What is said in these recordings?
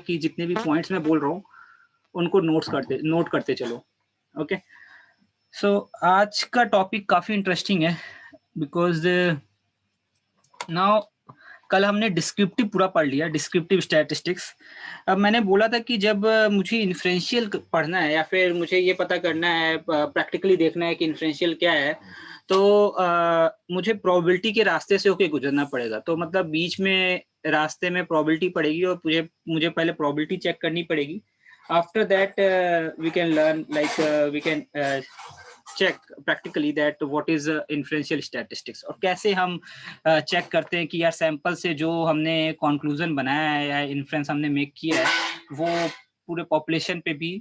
कि जितने भी पॉइंट्स मैं बोल रहा हूँ उनको नोट करते चलो। ओके, सो आज का टॉपिक काफ़ी इंटरेस्टिंग है बिकॉज नाउ कल हमने डिस्क्रिप्टिव पूरा पढ़ लिया, डिस्क्रिप्टिव स्टैटिस्टिक्स। अब मैंने बोला था कि जब मुझे इन्फ्रेंशियल पढ़ना है या फिर मुझे ये पता करना है, प्रैक्टिकली देखना है कि इन्फ्रेंशियल क्या है, तो मुझे प्रोबेबिलिटी के रास्ते से होके गुजरना पड़ेगा। तो मतलब बीच में रास्ते में प्रोबेबिलिटी पड़ेगी और मुझे पहले प्रोबेबिलिटी चेक करनी पड़ेगी। After that we can learn, like we can check practically that what is inferential statistics, और कैसे हम चेक करते हैं कि यार सैंपल से जो हमने कंक्लूजन बनाया है या इन्फ्रेंस हमने मेक किया है वो पूरे पॉपुलेशन पे भी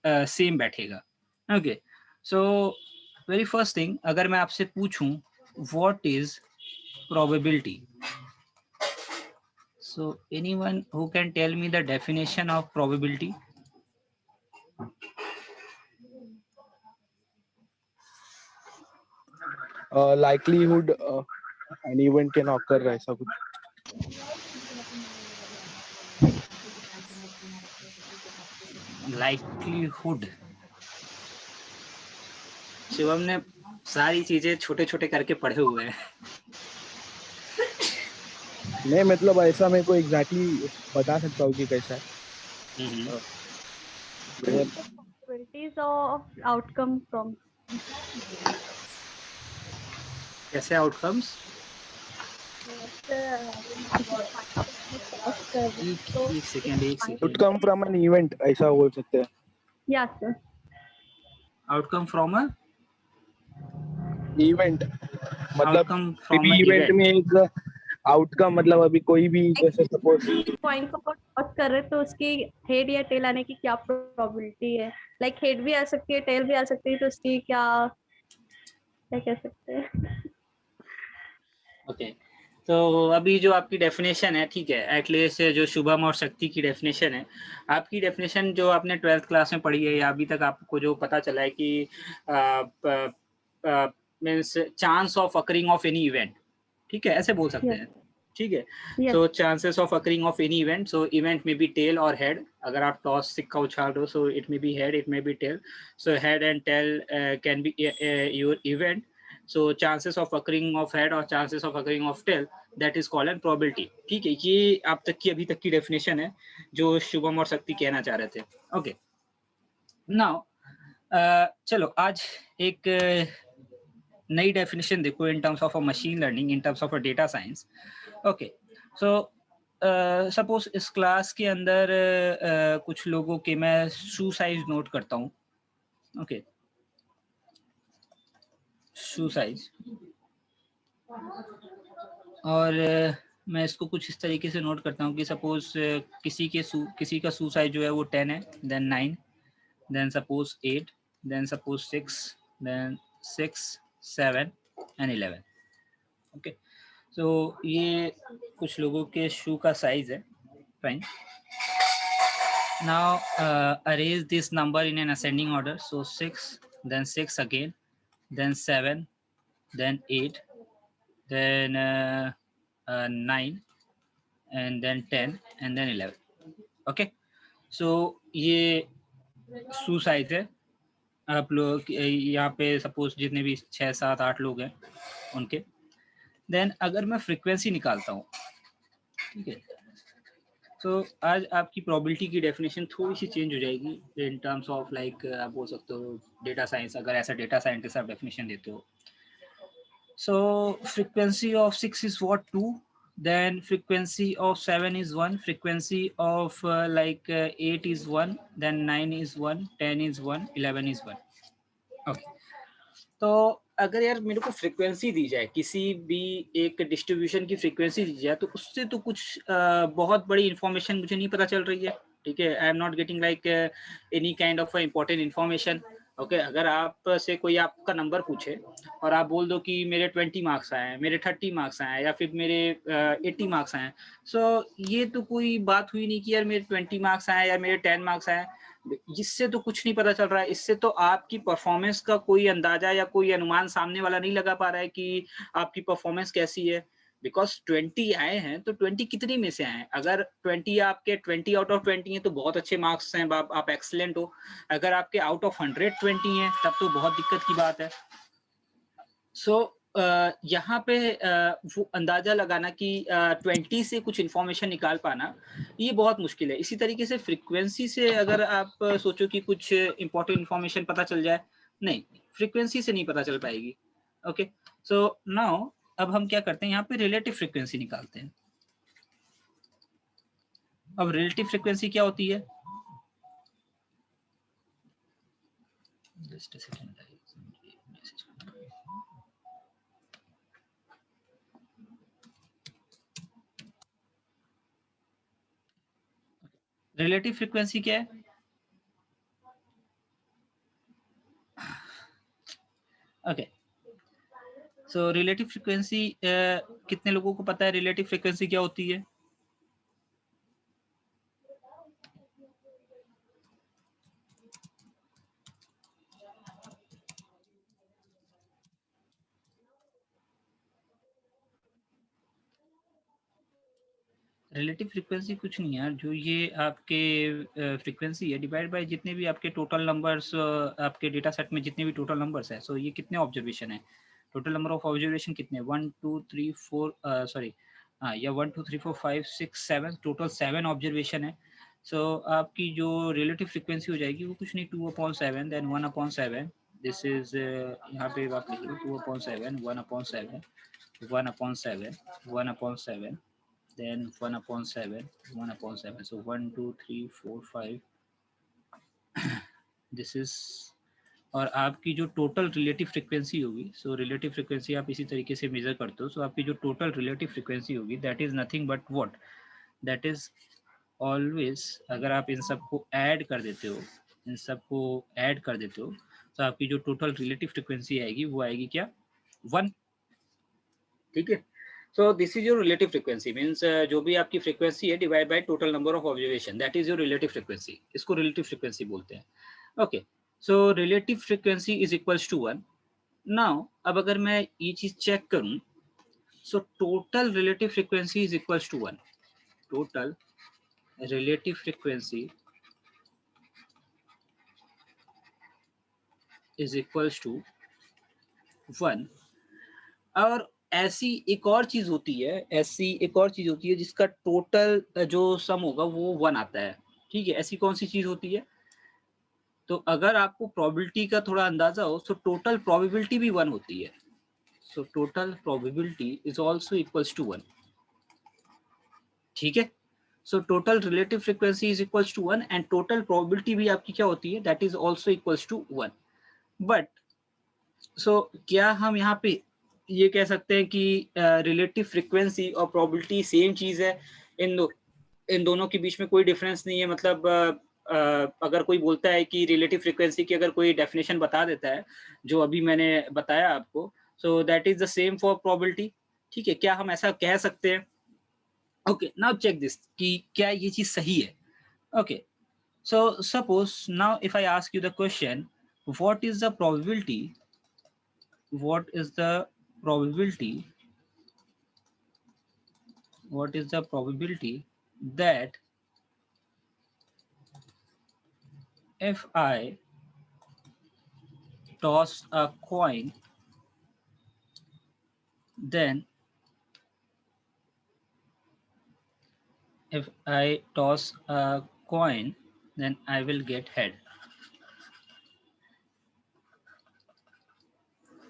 सेम बैठेगा। Okay, so very first thing, अगर मैं आपसे पूछूं what is probability, so anyone who can tell me the definition of probability? likelihood an event can occur, ऐसा कुछ। लाइक्लीहुड। शिवम ने सारी चीजें छोटे छोटे करके पढ़े हुए हैं। नहीं मतलब ऐसा मैं को एग्जैक्टली बता सकता हूँ कि कैसा है। Probabilities of outcome from कैसे आउटकम्स? एक second. Outcome from an event ऐसा बोल सकते हैं। Yes, sir. Outcome from a event मतलब आउटकम फ्रॉम भी अ इवेंट में इवेंट। एक आउटकम मतलब अभी कोई भी जैसे सपोज पॉइंट को क्रॉस कर रहे तो उसकी हेड या टेल आने की क्या प्रोबेबिलिटी है? लाइक हेड भी आ सकती है, टेल भी आ सकती है, तो उसकी क्या कह सकते हैं? ओके, तो अभी जो आपकी डेफिनेशन है, ठीक है, एटलीस्ट जो शुभम और शक्ति की डेफिनेशन है, आपकी डेफिनेशन जो आपने 12th क्लास में पढ़ी है या अभी तक आपको जो पता चला है कि means chance of occurring of any event, ठीक है, ऐसे बोल सकते हैं, ठीक है। So chances of occurring of any event, so event में बी टेल और हेड। अगर आप टॉस सिक्का उछाल रहे हो, so it may be head, it may be tail, so head and tail can be your event. So chances of occurring of head और chances of occurring of tail, that is called an probability। ठीक है, ये आप तक की अभी तक की डेफिनेशन है जो शुभम और शक्ति कहना चाह रहे थे। ओके, नाउ चलो आज एक नई डेफिनेशन देखो इन terms of a machine learning, in terms of a data science. Okay, so suppose इस क्लास के अंदर कुछ लोगों के मैं शू साइज नोट करता हूँ। ओके, शू साइज, और मैं इसको कुछ इस तरीके से नोट करता हूँ कि सपोज किसी का शू साइज जो है वो 10 है, then 9, then suppose 8, then suppose 6, then 6, 7 and 11। Okay, so ये कुछ लोगों के शू का साइज है। Fine, now arrange this number in an ascending order. So 6, then 6 again, then 7, then 8, then 9, and then 10, and then 11। okay, so ये शू size है। आप लोग यहाँ पे सपोज जितने भी 6, 7, 8 लोग हैं उनके। देन अगर मैं फ्रीक्वेंसी निकालता हूँ, ठीक है, तो आज आपकी प्रोबेबिलिटी की डेफिनेशन थोड़ी सी चेंज हो जाएगी इन टर्म्स ऑफ लाइक आप बोल सकते हो डेटा साइंस, अगर ऐसा डेटा साइंटिस्ट आप डेफिनेशन देते हो। So frequency of 6 is what? 2. Then frequency of 7 is 1. Frequency of 8 is 1. Then 9 is 1. 10 is 1. 11 is 1. Okay. तो अगर यार मेरे को फ्रीक्वेंसी दी जाए, किसी भी एक डिस्ट्रीब्यूशन की फ्रीक्वेंसी दी जाए, तो उससे तो कुछ बहुत बड़ी इंफॉर्मेशन मुझे नहीं पता चल रही है। ठीक है, I am not getting like any kind of important information. Okay, अगर आप से कोई आपका नंबर पूछे और आप बोल दो कि मेरे 20 मार्क्स आए हैं, मेरे 30 मार्क्स आए हैं, या फिर मेरे 80 मार्क्स आए हैं, सो ये तो कोई बात हुई नहीं कि यार मेरे 20 मार्क्स आए या मेरे 10 मार्क्स आए। इससे तो कुछ नहीं पता चल रहा है। इससे तो आपकी परफॉर्मेंस का कोई अंदाजा या कोई अनुमान सामने वाला नहीं लगा पा रहा है कि आपकी परफॉर्मेंस कैसी है। बिकॉज 20 आए हैं तो 20 कितने में से आए हैं? अगर 20 आपके 20 आउट ऑफ 20 हैं तो बहुत अच्छे मार्क्स हैं, आप एक्सलेंट हो। अगर आपके आउट ऑफ 100 20 हैं तब तो बहुत दिक्कत की बात है। सो यहाँ पे वो अंदाजा लगाना कि 20 से कुछ इन्फॉर्मेशन निकाल पाना ये बहुत मुश्किल है। इसी तरीके से फ्रीक्वेंसी से अगर आप सोचो कि कुछ इंपॉर्टेंट इन्फॉर्मेशन पता चल जाए, नहीं, फ्रीक्वेंसी से नहीं पता चल पाएगी। ओके, सो नाउ अब हम क्या करते हैं, यहाँ पे रिलेटिव फ्रीक्वेंसी निकालते हैं। अब रिलेटिव फ्रीक्वेंसी क्या होती है? Just a second, message. Relative frequency क्या है? ओके, सो रिलेटिव फ्रीक्वेंसी कितने लोगों को पता है रिलेटिव फ्रीक्वेंसी क्या होती है? रिलेटिव फ्रीक्वेंसी कुछ नहीं यार, जो ये आपके फ्रीक्वेंसी है डिवाइड बाय जितने भी आपके टोटल नंबर्स आपके डेटा सेट में जितने भी टोटल नंबर्स है। सो ये कितने ऑब्जर्वेशन है, टोटल नंबर ऑफ ऑब्जर्वेशन कितने, 1 2 3 4 सॉरी हाँ, या 1 2 3 4 5 6 7, टोटल 7 ऑब्जर्वेशन है। सो आपकी जो रिलेटिव फ्रीक्वेंसी हो जाएगी वो कुछ नहीं, 2/7 देन 1/7। दिस इज यहाँ पे आप लिख लो 2/7 1/7 1/7 1/7 then 1/7 1/7, so 1 2 3 4 5 this is। और आपकी जो टोटल रिलेटिव फ्रीक्वेंसी होगी, सो रिलेटिव फ्रीक्वेंसी आप इसी तरीके से मेजर करते हो। सो आपकी जो टोटल रिलेटिव फ्रीक्वेंसी होगी that is nothing but what, that is always, अगर आप इन सबको ऐड कर देते हो, इन सबको ऐड कर देते हो तो आपकी जो टोटल रिलेटिव फ्रीक्वेंसी आएगी वो आएगी क्या, 1। ठीक है, so this is your relative frequency, means जो भी आपकी फ्रीक्वेंसी है divide by total number of observation, that is your relative frequency. इसको रिलेटिव फ्रीक्वेंसी बोलते हैं। Okay, so relative frequency is equals to 1। Now अब अगर मैं ये चीज चेक करूं, so total relative frequency is equals to 1, total relative frequency is equals to 1। और ऐसी एक और चीज होती है, ऐसी एक और चीज होती है जिसका टोटल जो सम होगा वो 1 आता है। ठीक है, ऐसी कौन सी चीज होती है? तो अगर आपको प्रोबेबिलिटी का थोड़ा अंदाजा हो तो टोटल प्रोबेबिलिटी भी 1 होती है। So total probability is also equals to 1। ठीक है, so total relative frequency is equals to 1 and total probability भी आपकी क्या होती है, that is also equals to 1। But so क्या हम यहाँ पे ये कह सकते हैं कि रिलेटिव फ्रीक्वेंसी और प्रोबेबिलिटी सेम चीज है? इन दोनों के बीच में कोई डिफरेंस नहीं है। मतलब अगर कोई बोलता है कि रिलेटिव फ्रीक्वेंसी की अगर कोई डेफिनेशन बता देता है जो अभी मैंने बताया आपको, सो that is the same for probability. ठीक है, क्या हम ऐसा कह सकते हैं? ओके, नाउ चेक दिस कि क्या ये चीज सही है। Okay, so suppose now if I ask you the question, what is the probability, what is the probability, what is the probability that if I toss a coin, then if I toss a coin then I will get head,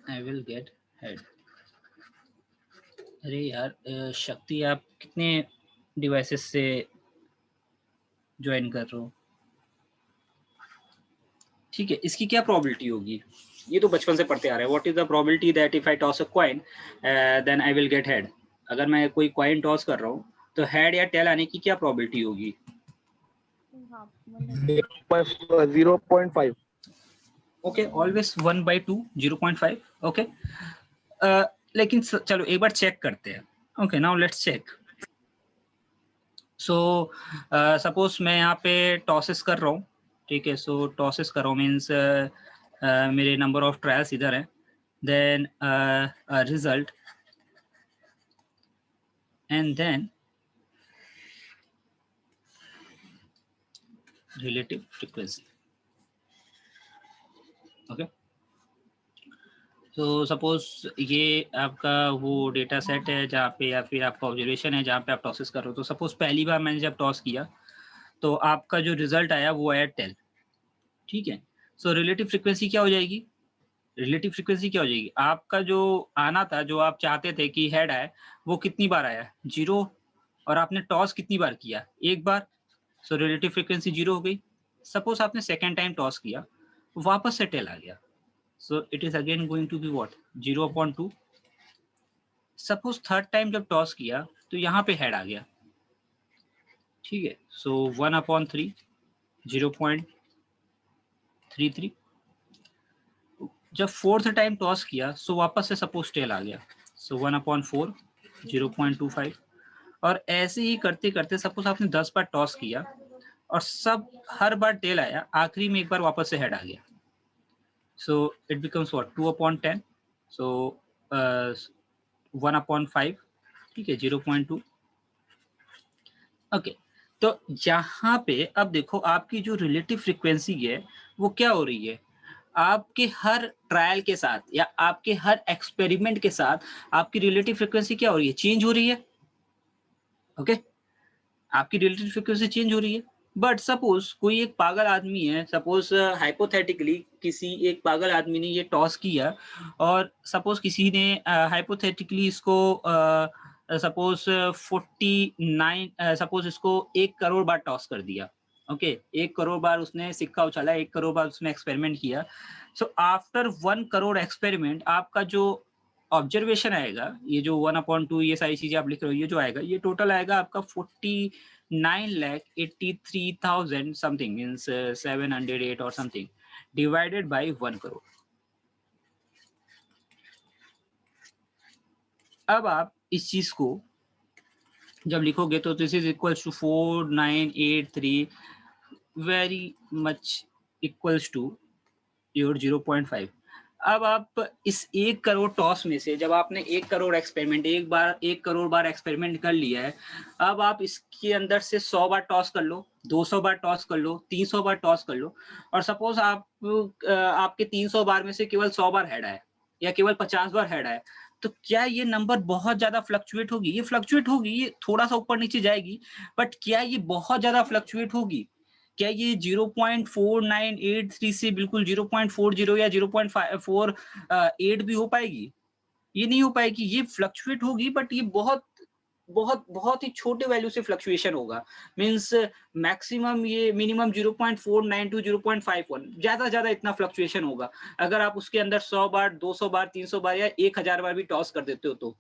I will get head। अरे यार शक्ति, आप कितने devices से join कर रहे हो? ठीक है, इसकी क्या प्रोबेबिलिटी होगी? ये तो बचपन से पढ़ते आ रहे हैं। What is the probability that if I toss a coin then I will get head. अगर मैं कोई कॉइन टॉस कर रहा हूँ तो हेड या टेल आने की क्या प्रोबेबिलिटी होगी? हाँ, 0.5। Okay, always 1/2, 0.5। ओके, लेकिन चलो एक बार चेक करते हैं। Okay, now let's check. So suppose मैं यहाँ पे टॉसेस कर रहा हूँ। ठीक है, सो टॉसेस कर रहा हूँ मीन्स मेरे नंबर ऑफ ट्रायल्स इधर है, then result and then relative frequency. Okay, तो सपोज ये आपका वो डेटा सेट है जहाँ पे, या फिर आपका ऑब्जर्वेशन है जहाँ पे आप टॉसेस कर रहे हो। तो सपोज पहली बार मैंने जब टॉस किया तो आपका जो रिजल्ट आया वो आया 10, ठीक है। सो रिलेटिव फ्रीक्वेंसी क्या हो जाएगी, रिलेटिव फ्रीक्वेंसी क्या हो जाएगी, आपका जो आना था, जो आप चाहते थे कि हेड आए, वो कितनी बार आया, 0, और आपने टॉस कितनी बार किया, एक बार। सो रिलेटिव फ्रीक्वेंसी 0 हो गई। सपोज आपने सेकेंड टाइम टॉस किया, वापस से टेल आ गया, so it is again going to be what, 0/2। Suppose third time जब टॉस किया तो यहाँ पे हेड आ गया, ठीक है। सो 1/3, 0.33। जब फोर्थ टाइम टॉस किया सो वापस से सपोज टेल आ गया, सो 1/4, 0.25। और ऐसे ही करते करते सपोज आपने 10 बार टॉस किया और सब हर बार टेल आया, आखिरी में एक बार वापस से हेड आ गया, सो इट बिकम्स व्हाट, 2/10। सो 1/5, ठीक है, 0.2। ओके, तो यहाँ पे अब देखो आपकी जो रिलेटिव फ्रीक्वेंसी है वो क्या हो रही है, आपके हर ट्रायल के साथ या आपके हर एक्सपेरिमेंट के साथ आपकी रिलेटिव फ्रीक्वेंसी क्या हो रही है, चेंज हो रही है। ओके, आपकी रिलेटिव फ्रीक्वेंसी चेंज हो रही है। बट सपोज कोई एक पागल आदमी है, सपोज हाइपोथेटिकली किसी एक पागल आदमी ने ये टॉस किया, और सपोज किसी ने हाइपोथेटिकली इसको सपोज 49, सपोज इसको 1 करोड़ बार टॉस कर दिया। ओके, 1 करोड़ बार उसने सिक्का उछाला, 1 करोड़ बार उसने एक्सपेरिमेंट किया। सो आफ्टर 1 करोड़ एक्सपेरिमेंट आपका जो ऑब्जर्वेशन आएगा, ये जो 1/2 ये सारी चीजें आप लिख रहे हो, ये जो आएगा ये टोटल आएगा आपका 49,83,000 समथिंग, मीन्स 708 और समथिंग, डिवाइडेड बाय 1 करोड़। अब आप इस चीज को जब लिखोगे तो this is equals to 4983 very much equals to your 0.5। अब आप इस 1 करोड़ टॉस में से जब आपने 1 करोड़ एक्सपेरिमेंट, 1 करोड़ बार एक्सपेरिमेंट कर लिया है, अब आप इसके अंदर से 100 बार टॉस कर लो, 200 बार टॉस कर लो, 300 बार टॉस कर लो, और सपोज आप आपके 300 बार में से केवल 100 बार हेड आए या केवल 50 बार हेड आए, तो क्या ये नंबर बहुत ज्यादा फ्लक्चुएट होगी? ये फ्लक्चुएट होगी, ये थोड़ा सा ऊपर नीचे जाएगी, बट क्या ये बहुत ज्यादा फ्लक्चुएट होगी? क्या ये 0.4983 से बिल्कुल 0.40 या 0.48 भी हो पाएगी? ये नहीं हो पाएगी, ये फ्लक्चुएट होगी, बट ये बहुत बहुत बहुत ही छोटे वैल्यू से फ्लक्चुएशन होगा। मींस मैक्सिमम ये मिनिमम 0.49 टू 0.51, ज्यादा इतना फ्लक्चुएशन होगा। अगर आप उसके अंदर 100 बार, 200 बार, 300 बार या 1000 बार भी टॉस कर देते हो तो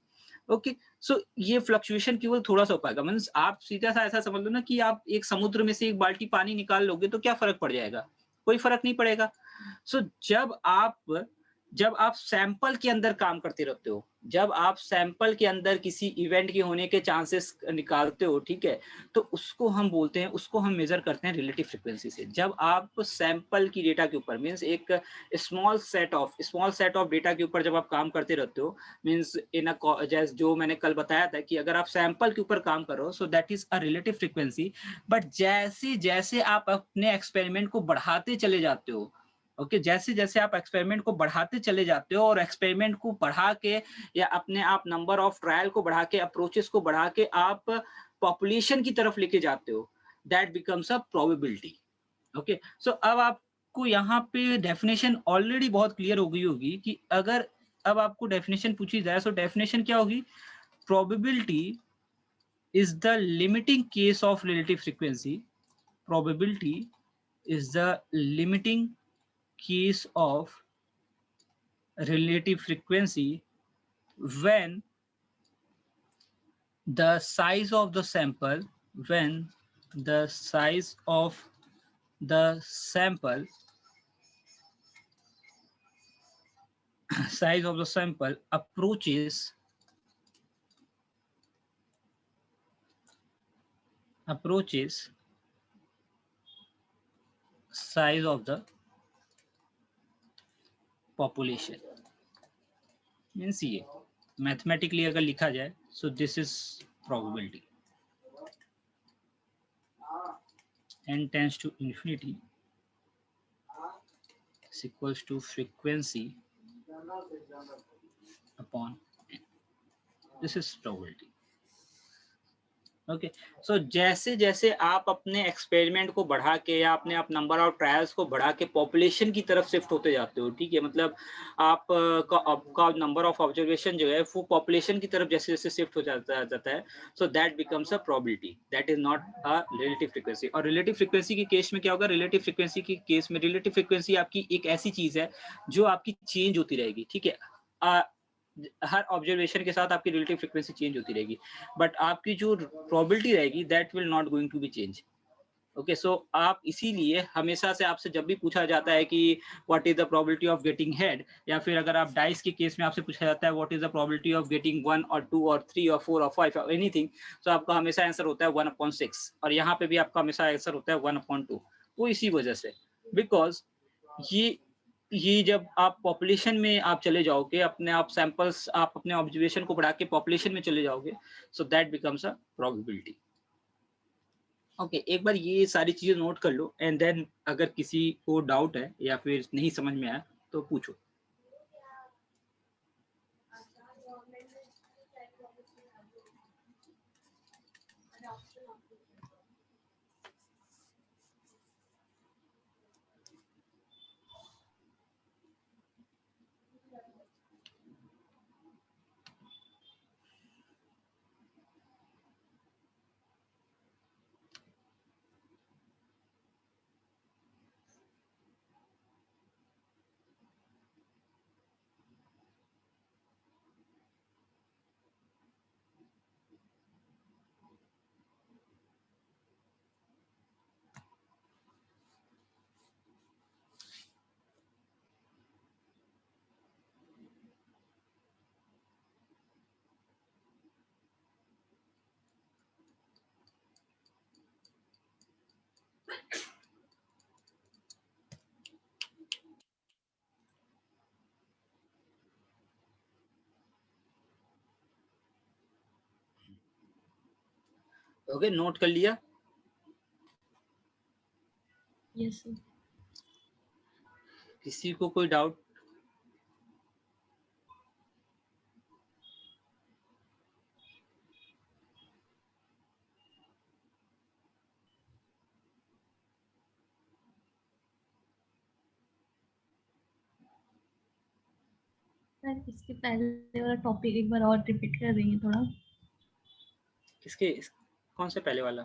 ओके। सो ये फ्लक्चुएशन केवल थोड़ा सा हो पाएगा। मींस आप सीधा सा ऐसा समझ लो ना कि आप एक समुद्र में से एक बाल्टी पानी निकाल लोगे तो क्या फर्क पड़ जाएगा? कोई फर्क नहीं पड़ेगा। सो जब आप सैंपल के अंदर काम करते रहते हो, जब आप सैंपल के अंदर किसी इवेंट के होने के चांसेस निकालते हो, ठीक है, तो उसको हम बोलते हैं, उसको हम मेजर करते हैं रिलेटिव फ्रीक्वेंसी से। जब आप सैंपल की डेटा के ऊपर, मींस एक स्मॉल सेट ऑफ डेटा के ऊपर जब आप काम करते रहते हो, मींस इन अ जैसे जो मैंने कल बताया था कि अगर आप सैंपल के ऊपर काम कर रहे हो, सो that is a relative frequency. But जैसे जैसे आप अपने एक्सपेरिमेंट को बढ़ाते चले जाते हो, ओके, जैसे जैसे आप एक्सपेरिमेंट को बढ़ाते चले जाते हो और एक्सपेरिमेंट को बढ़ा के या अपने आप नंबर ऑफ ट्रायल को बढ़ा के, अप्रोचेस को बढ़ा के आप पॉपुलेशन की तरफ लेके जाते हो, that becomes a probability. Okay, so अब आपको यहाँ पे डेफिनेशन ऑलरेडी बहुत क्लियर हो गई होगी कि अगर अब आपको डेफिनेशन पूछी जाए, सो डेफिनेशन क्या होगी? Probability is the limiting case of relative frequency. Probability is the limiting case of relative frequency when the size of the sample approaches size of the population। Means ये mathematically अगर लिखा जाए, सो this is probability. N tends to infinity is equals to frequency upon n. This is probability. Okay so जैसे जैसे आप अपने experiment को बढ़ा के या अपने आप नंबर ऑफ ट्रायल्स को बढ़ा के पॉपुलेशन की तरफ शिफ्ट होते जाते हो, ठीक है, मतलब आपका नंबर ऑफ ऑब्जर्वेशन जो है वो पॉपुलेशन की तरफ जैसे जैसे शिफ्ट हो जाता है, so that becomes a probability, that is not a relative frequency. और रिलेटिव फ्रीक्वेंसी के केस में क्या होगा, रिलेटिव फ्रीक्वेंसी के केस में रिलेटिव फ्रीक्वेंसी आपकी एक ऐसी चीज है जो आपकी चेंज होती रहेगी, ठीक है, हर ऑब्जर्वेशन के साथ आपकी रिलेटिव फ्रीक्वेंसी चेंज होती रहेगी, बट आपकी जो प्रोबेबिलिटी रहेगी that will not going to be change. Okay so आप इसीलिए हमेशा से आपसे जब भी पूछा जाता है कि what is the probability of getting head, या फिर अगर आप डाइस के केस में आपसे पूछा जाता है what is the probability of getting 1 और 2 और 3 और 4 और 5 और एनीथिंग, तो आपका हमेशा आंसर होता है 1/6, और यहाँ पे भी आपका हमेशा आंसर होता है 1/2. वो इसी वजह से, बिकॉज ये जब आप पॉपुलेशन में आप चले जाओगे, अपने आप सैंपल्स, आप अपने ऑब्जर्वेशन को बढ़ा के पॉपुलेशन में चले जाओगे, so that becomes a probability. Okay एक बार ये सारी चीजें नोट कर लो, एंड देन अगर किसी को डाउट है या फिर नहीं समझ में आया तो पूछो. ओके नोट कर लिया? Yes sir. किसी को कोई डाउट? सर इसके पहले वाला टॉपिक एक बार और रिपीट कर रही है थोड़ा. किसके कौन से पहले वाला?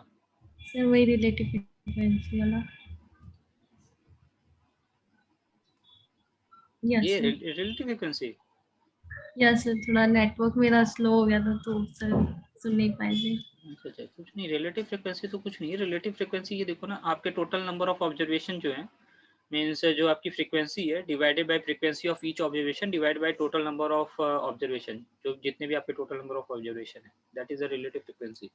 सर वही रिलेटिव फ्रीक्वेंसी वाला. यस ये sir. Relative frequency? Yes sir, थोड़ा नेटवर्क मेरा स्लो हो गया था तो सर सुन नहीं पाए थे. अच्छा, कुछ नहीं, रिलेटिव फ्रीक्वेंसी तो कुछ नहीं है. रिलेटिव फ्रीक्वेंसी ये देखो ना, आपके टोटल नंबर ऑफ ऑब्जर्वेशन जो है, मीन्स जो आपकी फ्रीक्वेंसी है divided by frequency of each observation divided by total number of observation, जो जितने भी आपके टोटल नंबर ऑफ ऑब्जर्वेशन है, that is a relative frequency.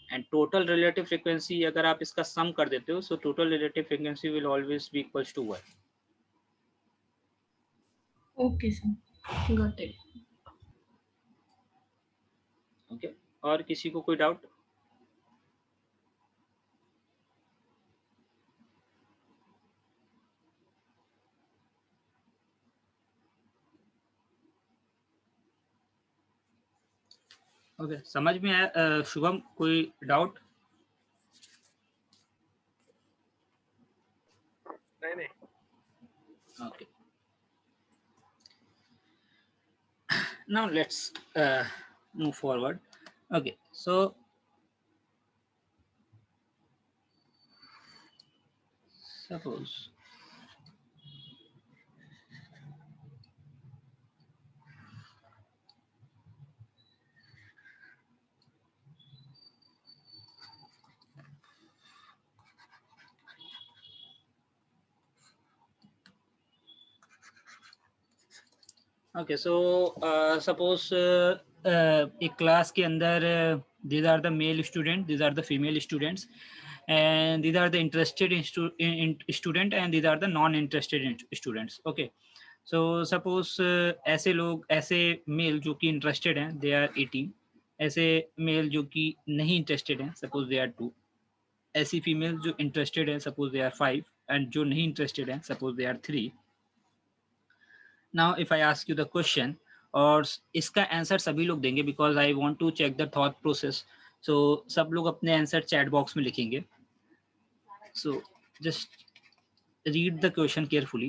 And total relative frequency अगर आप इसका सम कर देते हो, so total relative frequency will always be equals to 1. Okay sir, got it. Okay और किसी को कोई डाउट? ओके समझ में आया? शुभम कोई डाउट? नहीं. Okay. Now let's move forward. Okay, so suppose okay, so suppose एक क्लास के अंदर these are the male student, these are the female students, and these are the interested in student and these are the non interested students. Okay, so suppose ऐसे लोग, ऐसे mail जो कि interested हैं, they are 18, ऐसे mail जो कि नहीं इंटरेस्टेड हैं, सपोज दे आर 2, ऐसी फीमेल जो इंटरेस्टेड है, सपोज दे आर 5, एंड जो नहीं इंटरेस्टेड है, suppose they are 3. Now if I ask you the question, और इसका आंसर सभी लोग देंगे because I want to check the thought process. So सब लोग अपने आंसर चैट बॉक्स में लिखेंगे. So just read the question carefully.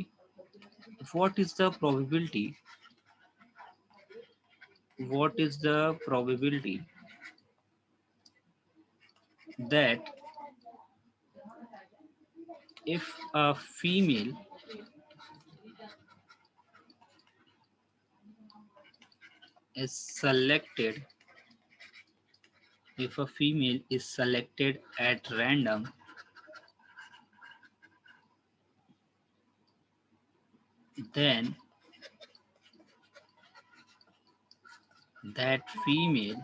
What is the probability? What is the probability that if a female is selected, if a female is selected at random, then that female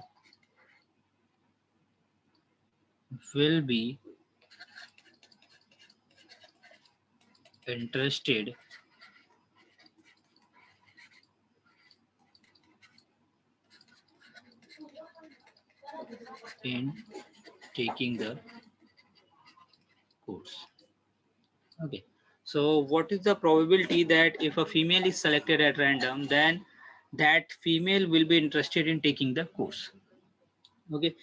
will be interested in taking the course. Okay, so what is the probability that if a female is selected at random, then that female will be interested in taking the course? Okay,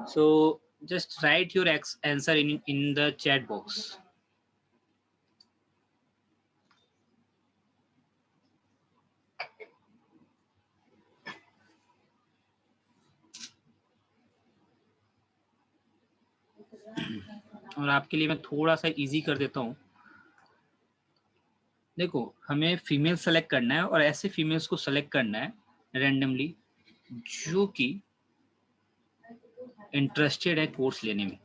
so just write your answer in the chat box. और आपके लिए मैं थोड़ा सा easy कर देता हूँ. देखो, हमें फीमेल सेलेक्ट करना है और ऐसे फीमेल्स को सेलेक्ट करना है रैंडमली जो कि इंटरेस्टेड है कोर्स लेने में.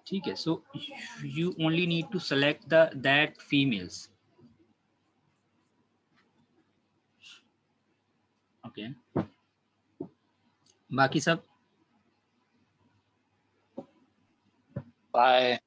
ठीक है, so you only need to select that females. Okay, बाकी सब बाय.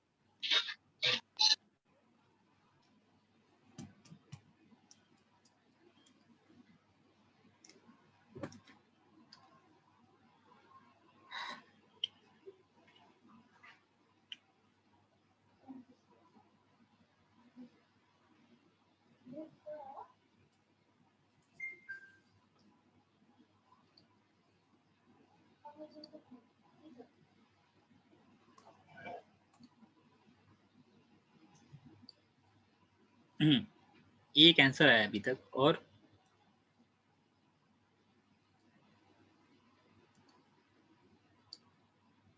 एक आंसर आया अभी तक. और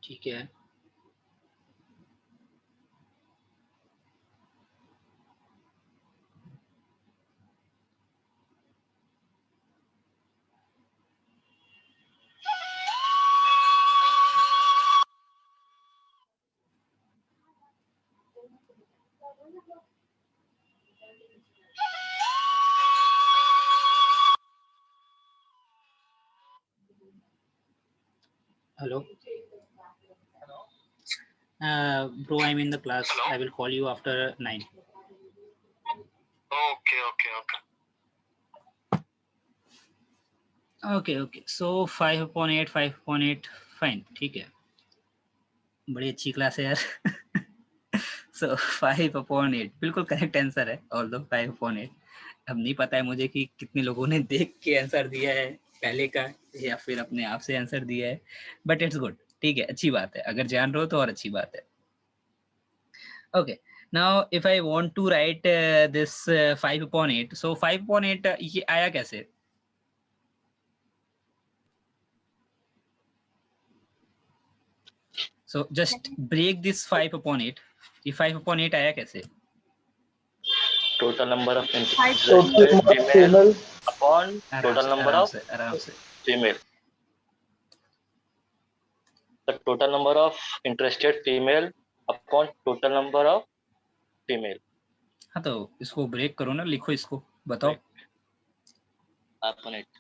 ठीक है, hello. Bro, I'm in the class. Hello? I will call you after 9. Okay, so 5/8, 5/8, fine. ठीक है, बड़ी अच्छी क्लास है यार. सो 5/8 बिल्कुल करेक्ट आंसर है. और दो 5/8. अब नहीं पता है मुझे कि कितने लोगों ने देख के आंसर दिया है पहले का या फिर अपने आप से आंसर दिया है, बट इट्स गुड. ठीक है, अच्छी बात है. अगर जान रहे हो तो और अच्छी बात है. Okay, now if I want to write this 5/8, so 5/8 ये आया कैसे? So just break this 5/8. ये 5/8 आया कैसे? Total number of Total interested number of female female upon total number of आराम से. female. The total number of interested female upon total number of female. हाँ, तो इसको ब्रेक करो ना, लिखो इसको, बताओ. Upon it.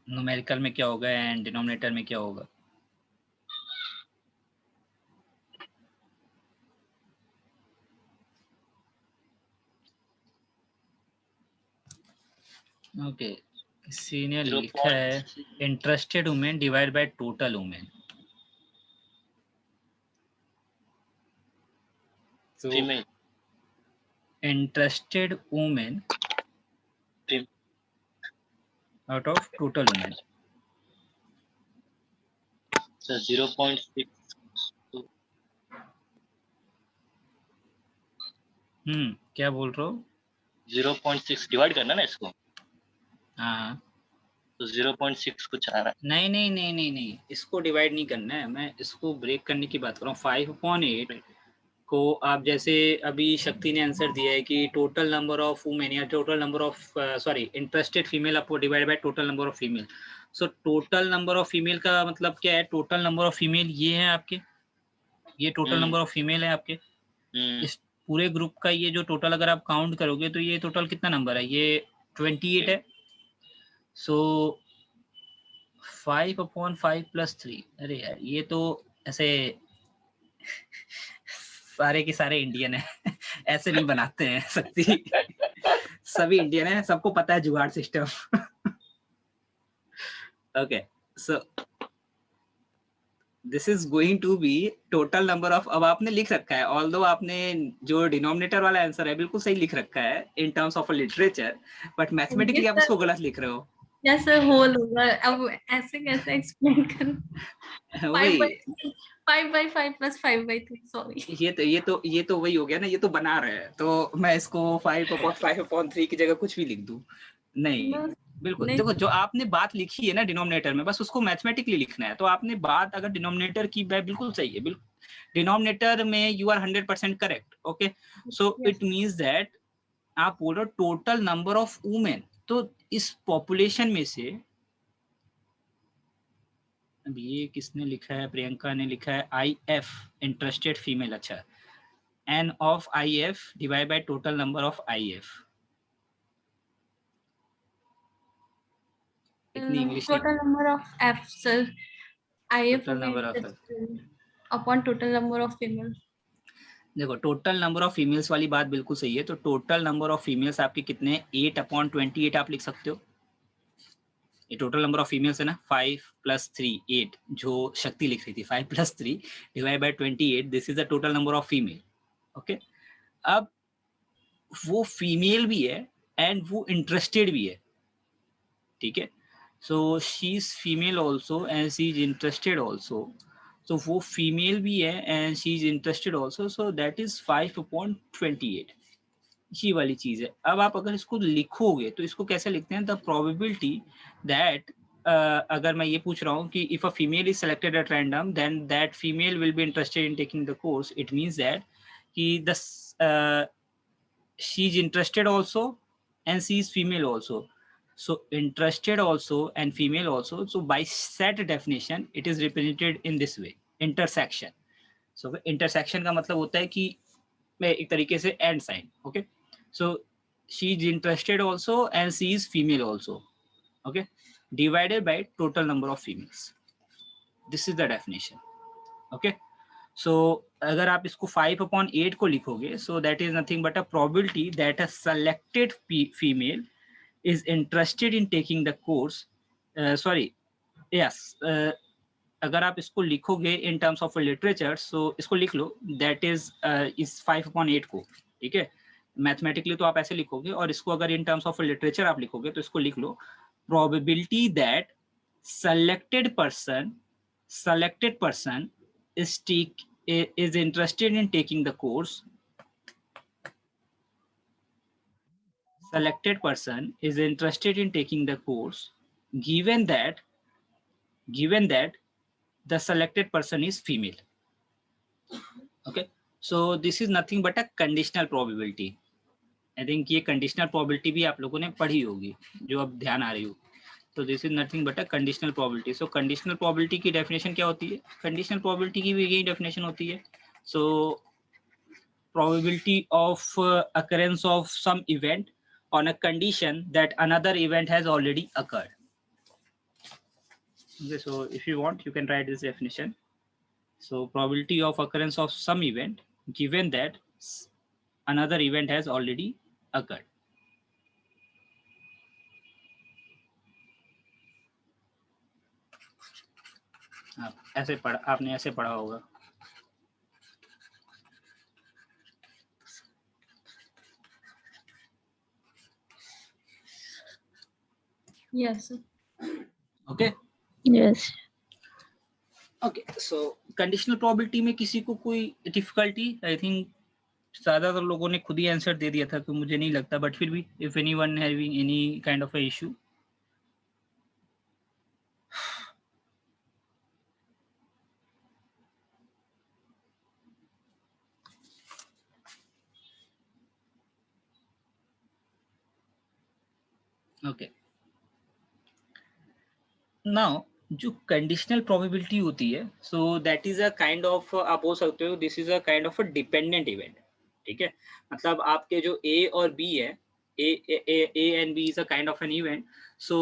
न्यूमेरिकल में क्या होगा एंड डिनोमिनेटर में क्या होगा? ओके, किसी ने लिखा है interested women divide by total women. तो female interested women out of total women। Sir 0.6 क्या बोल रहे हो? 0.6 डिवाइड करना ना इसको, हाँ तो 0.6 कुछ आ रहा नहीं नहीं नहीं नहीं नहीं, इसको डिवाइड नहीं करना है, मैं इसको ब्रेक करने की बात कर रहा हूँ। 5/8 को आप जैसे अभी शक्ति ने आंसर दिया है कि टोटल नंबर ऑफ वुमेन या total number of sorry interested female आपको divide by total number of female. So total number of female का मतलब क्या है? टोटल नंबर ऑफ फीमेल ये है आपके, ये टोटल नंबर ऑफ फीमेल है आपके। है। इस पूरे ग्रुप का ये जो टोटल अगर आप काउंट करोगे तो ये टोटल कितना नंबर है? ये 28 है। सो 5/5 + 3, अरे यार ये तो ऐसे सारे के सारे इंडियन है ऐसे नहीं बनाते हैं शक्ति सभी इंडियन है, सबको पता है जुगाड़ system okay, so this is going to be total number of. अब आपने लिख रखा है, ऑल्दो आपने जो डिनोमिनेटर वाला आंसर है बिल्कुल सही लिख रखा है इन terms of literature, but mathematically आप उसको गलत लिख रहे हो। जैसे होल होगा, अब ऐसे कैसे एक्सप्लेन करूं? वही 5/5 + 5/3, सॉरी। ये तो वही हो गया ना, ये तो बना रहे हैं, तो मैं इसको 5/5/3 की जगह कुछ भी लिख दूं? नहीं, बिल्कुल नहीं, देखो जो आपने बात लिखी है ना डिनोमिनेटर में, बस उसको मैथमेटिकली लिखना है। तो आपने बात अगर डिनोमिनेटर की बिल्कुल सही है, बिल्कुल डिनोमिनेटर में you are 100% correct. Okay, so it means that आप बोल रहे हो टोटल नंबर ऑफ वुमेन, तो इस पॉपुलेशन में से, अब ये किसने लिखा है? प्रियंका ने लिखा है IF इंटरेस्टेड फीमेल। अच्छा, n of IF divided by total number of IF। इतनी इंग्लिश नहीं, total number of F sir, IF total number of, upon total number of female. देखो टोटल नंबर ऑफ फीमेल्स वाली बात बिल्कुल सही है। तो टोटल नंबर ऑफ फीमेल्स आपके कितने? 8/28 आप लिख सकते हो। ये टोटल नंबर ऑफ फीमेल्स है ना, 5 + 3 8, जो शक्ति लिख रही थी 5 + 3 divide by 28, this is the total number of female. Okay, अब वो फीमेल भी है एंड वो इंटरेस्टेड भी है, ठीक है। So she is female also and she is interested also. तो वो फीमेल भी है and she is interested also, so that is 5/28। ये वाली चीज है। अब आप अगर इसको लिखोगे तो इसको कैसे लिखते हैं? द प्रोबेबिलिटी दैट, अगर मैं ये पूछ रहा हूँ कि if a female is selected at random then that female will be interested in taking the course, it means that कि the she is interested also and she is female also. So interested also and female also, so by set definition it is represented in this way, intersection। so intersection का मतलब होता है कि मैं एक तरीके से and sign. Okay, so she is interested also and she is female also, okay, divided by total number of females, this is the definition। okay, सो अगर आप इसको 5/8 को लिखोगे, सो that is nothing but a probability that a selected female is interested in taking the course, sorry yes, अगर आप इसको लिखोगे इन terms of literature, सो इसको लिख लो दैट इज 5/8 को, ठीक है। मैथमेटिकली तो आप ऐसे लिखोगे, और इसको अगर इन टर्म्स ऑफ लिटरेचर आप लिखोगे तो इसको लिख लो probability that selected person is interested in taking the course, selected person is interested in taking the course given that the selected person is female। okay, so this is nothing but a conditional probability। I think ये conditional probability भी आप लोगों ने पढ़ी होगी, जो अब ध्यान आ रही हो। तो this is nothing but a conditional probability. So conditional probability की डेफिनेशन क्या होती है? कंडीशनल प्रोबेबिलिटी की भी यही डेफिनेशन होती है। So probability of occurrence of some event on a condition that another event has already occurred। okay, so if you want you can write this definition। so probability of occurrence of some event given that another event has already occurred। ऐसे पढ़ा, आपने ऐसे पढ़ा होगा। Yes. Okay Yes. Okay. सो conditional probability में किसी को कोई डिफिकल्टी? आई थिंक ज्यादातर लोगों ने खुद ही आंसर दे दिया था, तो मुझे नहीं लगता, बट फिर भी if anyone having any kind of a issue. Okay, now जो कंडीशनल प्रोबेबिलिटी होती है, so that is a kind of, आप बोल सकते हो this is a kind of a dependent event. ठीक है, मतलब आपके जो ए और बी है, A and B is a kind of an event. So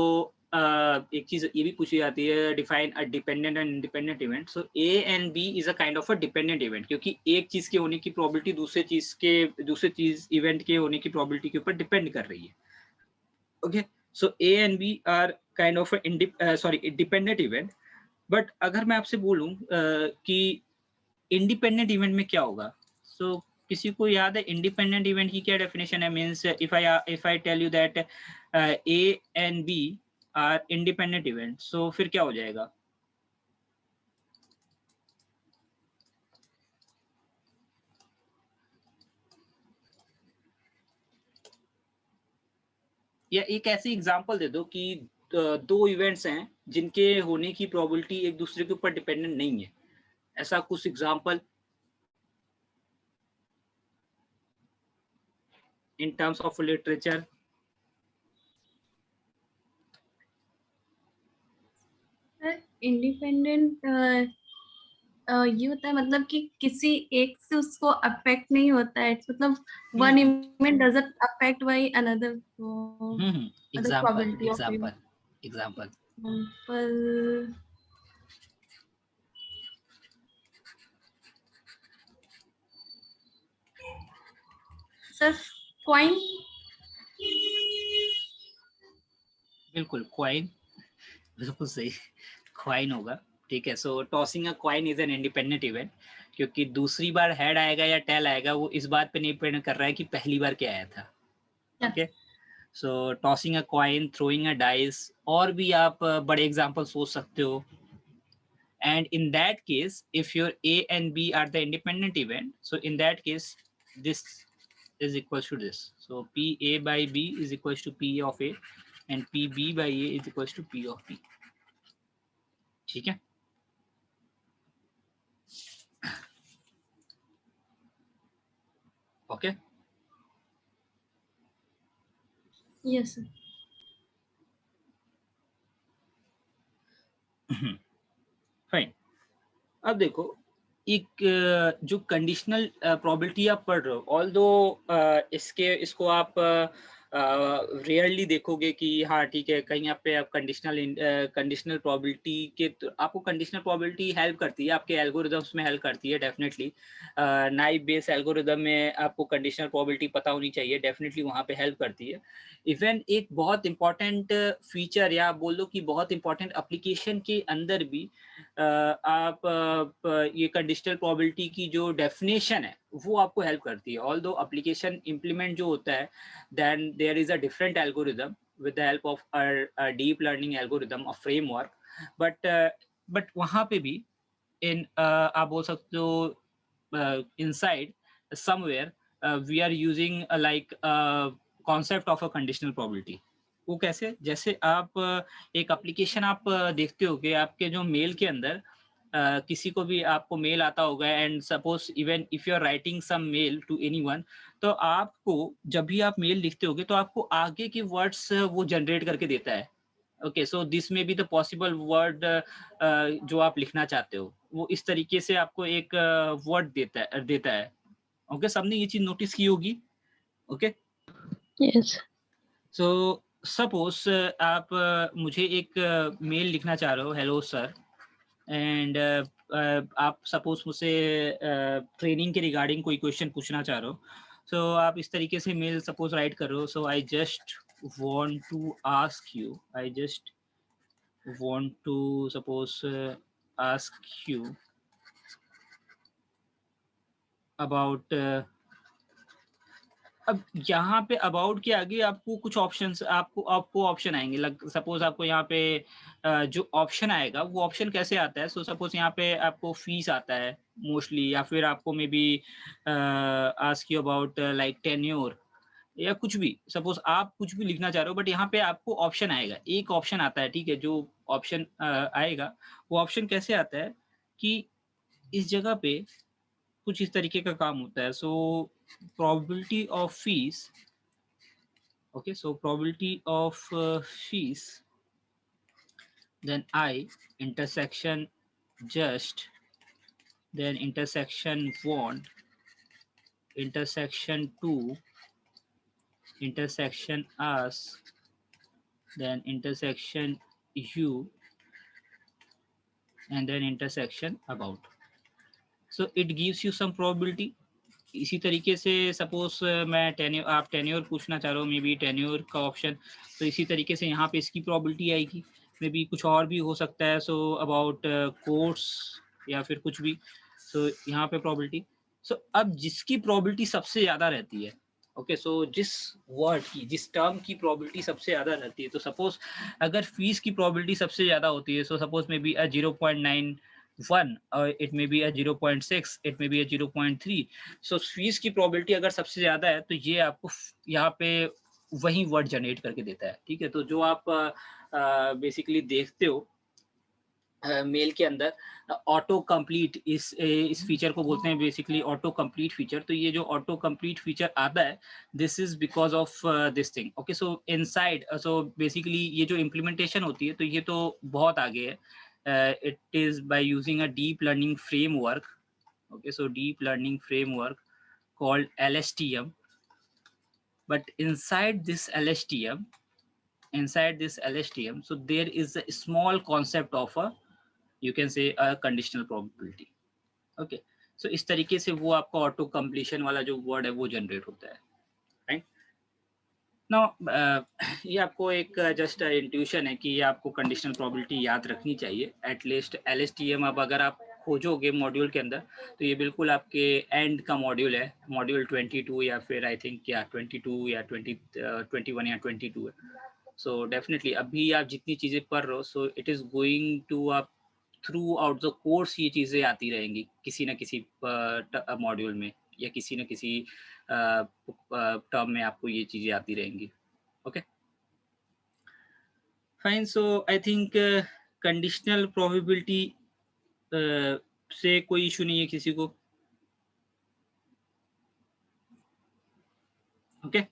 एक चीज ये भी पूछी जाती है, define a dependent and independent event. So A and B is a kind of a dependent event, क्योंकि एक चीज के होने की प्रोबेबिलिटी दूसरे चीज इवेंट के होने की प्रोबेबिलिटी के ऊपर डिपेंड कर रही है। Okay, so A and B are kind of dependent event. But अगर मैं आपसे बोलूं कि इंडिपेंडेंट इवेंट में क्या होगा, सो किसी को याद है इंडिपेंडेंट इवेंट की क्या डेफिनेशन है? Means if I tell you that A and B are independent event, so फिर क्या हो जाएगा? या एक ऐसी एग्जांपल दे दो कि दो इवेंट्स हैं जिनके होने की प्रोबेबिलिटी एक दूसरे के ऊपर डिपेंडेंट नहीं है, ऐसा कुछ example in terms of literature। Independent ये होता है मतलब कि किसी एक से उसको अफेक्ट नहीं होता है, मतलब one event doesn't affect by another, other probability of example example. Sir coin. बिल्कुल क्वाइन, बिल्कुल सही, क्वाइन होगा। ठीक है, so tossing a coin is an independent event, क्योंकि दूसरी बार हेड आएगा या टेल आएगा वो इस बात पे नहीं डिपेंड कर रहा है कि पहली बार क्या आया था। Okay, so tossing a coin, throwing a dice, और भी आप बड़े एग्जांपल सोच सकते हो। And in that case, if your A and B are the independent event, so in that case this is equals to this. So PA by B is equals to P of A, and PB by A is equals to P of B. ठीक है, okay. Yes sir. Fine, अब देखो एक जो conditional probability आप पढ़ रहे हो, ऑल दो इसको आप रेयरली देखोगे कि हाँ ठीक है, कहीं आप पे आप कंडीशनल प्रोबेबिलिटी के, तो आपको कंडीशनल प्रोबेबिलिटी हेल्प करती है, आपके एल्गोरिदम्स में हेल्प करती है डेफिनेटली। नाइव बेस्ड एल्गोरिदम में आपको कंडीशनल प्रोबेबिलिटी पता होनी चाहिए, डेफिनेटली वहाँ पे हेल्प करती है। इवन एक बहुत इंपॉर्टेंट फीचर या बोल लो कि बहुत इंपॉर्टेंट एप्लीकेशन के अंदर भी आप ये कंडीशनल प्रोबेबिलिटी की जो डेफिनेशन है वो आपको हेल्प करती है। ऑल दो एप्लीकेशन इम्प्लीमेंट जो होता है, then there is a different algorithm with the help of a deep learning algorithm, a framework, but वहाँ पे भी इन आप बोल सकते हो inside somewhere we are using like concept of a conditional probability. वो कैसे? जैसे आप एक एप्लीकेशन आप देखते हो कि आपके जो मेल के अंदर किसी को भी आपको मेल आता होगा, and suppose even if you are writing some mail to anyone, तो आपको जब भी आप मेल लिखते होगे तो आपको आगे के वर्ड्स वो जनरेट करके देता है। ओके, सो दिस में बी द पॉसिबल वर्ड जो आप लिखना चाहते हो, वो इस तरीके से आपको एक वर्ड देता है। ओके, सबने ये चीज नोटिस की होगी। Okay, yes. सो सपोज आप मुझे एक मेल लिखना चाह रहे हो, हेलो सर, एंड आप सपोज मुझसे ट्रेनिंग के रिगार्डिंग कोई क्वेश्चन पूछना चाह रहे हो, सो आप इस तरीके से मेल सपोज राइट कर रहे हो, so I just want to ask you, I just want to suppose ask you about अब यहाँ पे अबाउट के आगे आपको कुछ ऑप्शंस आपको ऑप्शन आएंगे। सपोज आपको यहाँ पे जो ऑप्शन आएगा वो ऑप्शन कैसे आता है। सो सपोज यहाँ पे आपको फीस आता है मोस्टली, या फिर आपको may be ask you about like tenure या कुछ भी। सपोज आप कुछ भी लिखना चाह रहे हो, बट यहाँ पे आपको ऑप्शन आएगा, एक ऑप्शन आता है, ठीक है। जो ऑप्शन आएगा वो ऑप्शन कैसे आता है कि इस जगह पे कुछ इस तरीके का काम होता है। सो probability of fees, okay, so probability of fees, then I intersection just, then intersection want, intersection to, intersection ask, then intersection you, and then intersection about. So it gives you some probability. इसी तरीके से suppose मैं tenure, आप tenure पूछना चाह रहे हो, may be tenure का ऑप्शन, तो इसी तरीके से यहाँ पे इसकी प्रोबेबिलिटी आएगी। मे बी कुछ और भी हो सकता है, सो अबाउट कोर्स या फिर कुछ भी, सो यहाँ पे प्रोबेबिलिटी। सो अब जिसकी प्रोबेबिलिटी सबसे ज़्यादा रहती है, ओके, सो जिस वर्ड की, जिस टर्म की प्रोबेबिलिटी सबसे ज़्यादा रहती है, तो सपोज अगर फीस की प्रोबेबिलिटी सबसे ज़्यादा होती है, सो सपोज मे बी 0.91 और it may B 0.6, it may B 0.3। So fees की प्रोबेबिलिटी अगर सबसे ज़्यादा है तो ये आपको यहाँ पे वही वर्ड जनरेट करके देता है, ठीक है। तो जो आप बेसिकली देखते हो मेल के अंदर, ऑटो कंप्लीट, इस फीचर को बोलते हैं बेसिकली ऑटो कंप्लीट फीचर। तो ये जो ऑटो कंप्लीट फीचर आता है, this is because of this thing, okay. So inside, so basically ये जो इम्प्लीमेंटेशन होती है, तो ये तो बहुत आगे है। It is by using a deep learning framework, okay, so deep learning framework called LSTM. But inside this LSTM, so there is a small concept of a, you can say, a conditional probability, okay। so इस तरीके से वो आपका auto completion वाला जो word है वो generate होता है, राइट। नाउ ये आपको एक जस्ट इंट्यूशन है कि ये आपको कंडीशनल प्रोबेबिलिटी याद रखनी चाहिए, एटलीस्ट LSTM। अब अगर आप खोजोगे मॉड्यूल के अंदर, तो ये बिल्कुल आपके एंड का मॉड्यूल है, मॉड्यूल 22 या फिर आई थिंक क्या 22 या 21 या 22 है। सो डेफिनेटली अभी आप जितनी चीज़ें पढ़ रहे हो, so it is going to आप थ्रू आउट द कोर्स ये चीज़ें आती रहेंगी किसी न किसी मॉड्यूल में, या किसी न किसी टर्म में आपको ये चीज़ें आती रहेंगी, okay fine. So I think conditional probability से कोई इशू नहीं है किसी को, okay.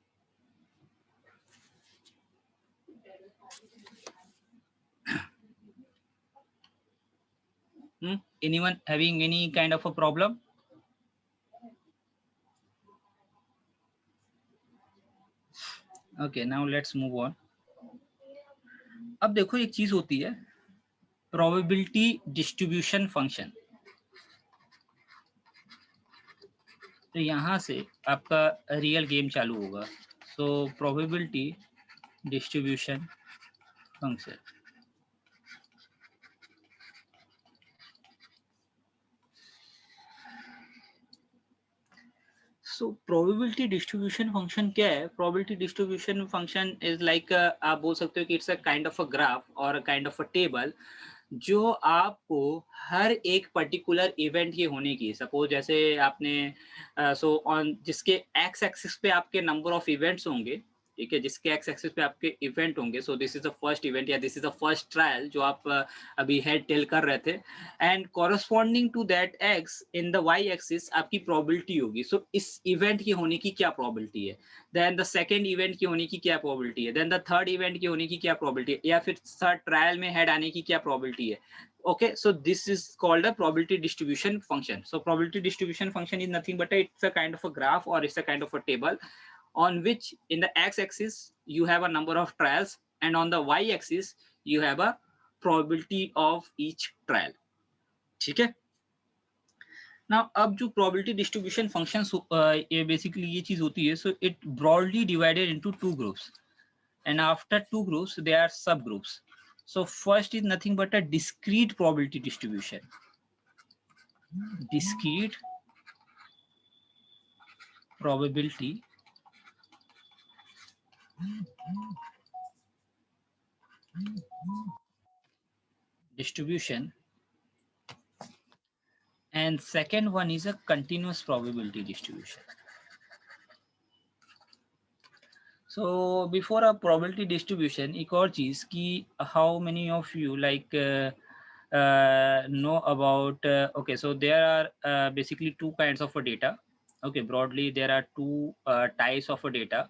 Anyone having any kind of a problem? Okay, now let's move on. अब देखो एक चीज होती है प्रोबेबिलिटी डिस्ट्रीब्यूशन फंक्शन। तो यहाँ से आपका रियल गेम चालू होगा। So probability distribution function, so probability distribution function क्या है? Probability distribution function is like, आप बोल सकते हो कि it's a kind of a graph और काइंड ऑफ अ टेबल, जो आपको हर एक पर्टिकुलर इवेंट के होने की, सपोज जैसे आपने सो ऑन जिसके एक्स एक्सिस पे आपके नंबर ऑफ इवेंट्स होंगे, ठीक है, जिसके एक्स एक्सिस पे आपके इवेंट होंगे, so this is the first event या this is the first trial जो आप अभी हेड टेल कर रहे थे, and corresponding to that X in the Y axis आपकी प्रोबेबिलिटी होगी। सो इस इवेंट की होने की क्या प्रोबेबिलिटी है, देन द सेकेंड इवेंट की होने की क्या प्रोबेबिलिटी है, देन द थर्ड इवेंट की होने की क्या प्रोबेबिलिटी है, या फिर थर्ड ट्रायल में हेड आने की क्या प्रोबेबिलिटी है, okay। So this is called a probability distribution function. So probability distribution function is nothing but it's a kind of a graph, or it's a kind of a table on which in the x-axis you have a number of trials, and on the y-axis you have a probability of each trial, ठीक है। Now अब जो probability distribution functions ये basically ये चीज होती है, so it broadly divided into two groups, and after two groups there are subgroups, So first is nothing but a discrete probability distribution. Discrete probability distribution, and second one is a continuous probability distribution. So before a probability distribution, एक और चीज कि how many of you like know about okay, so there are basically two kinds of a data. Okay, broadly there are two types of a data.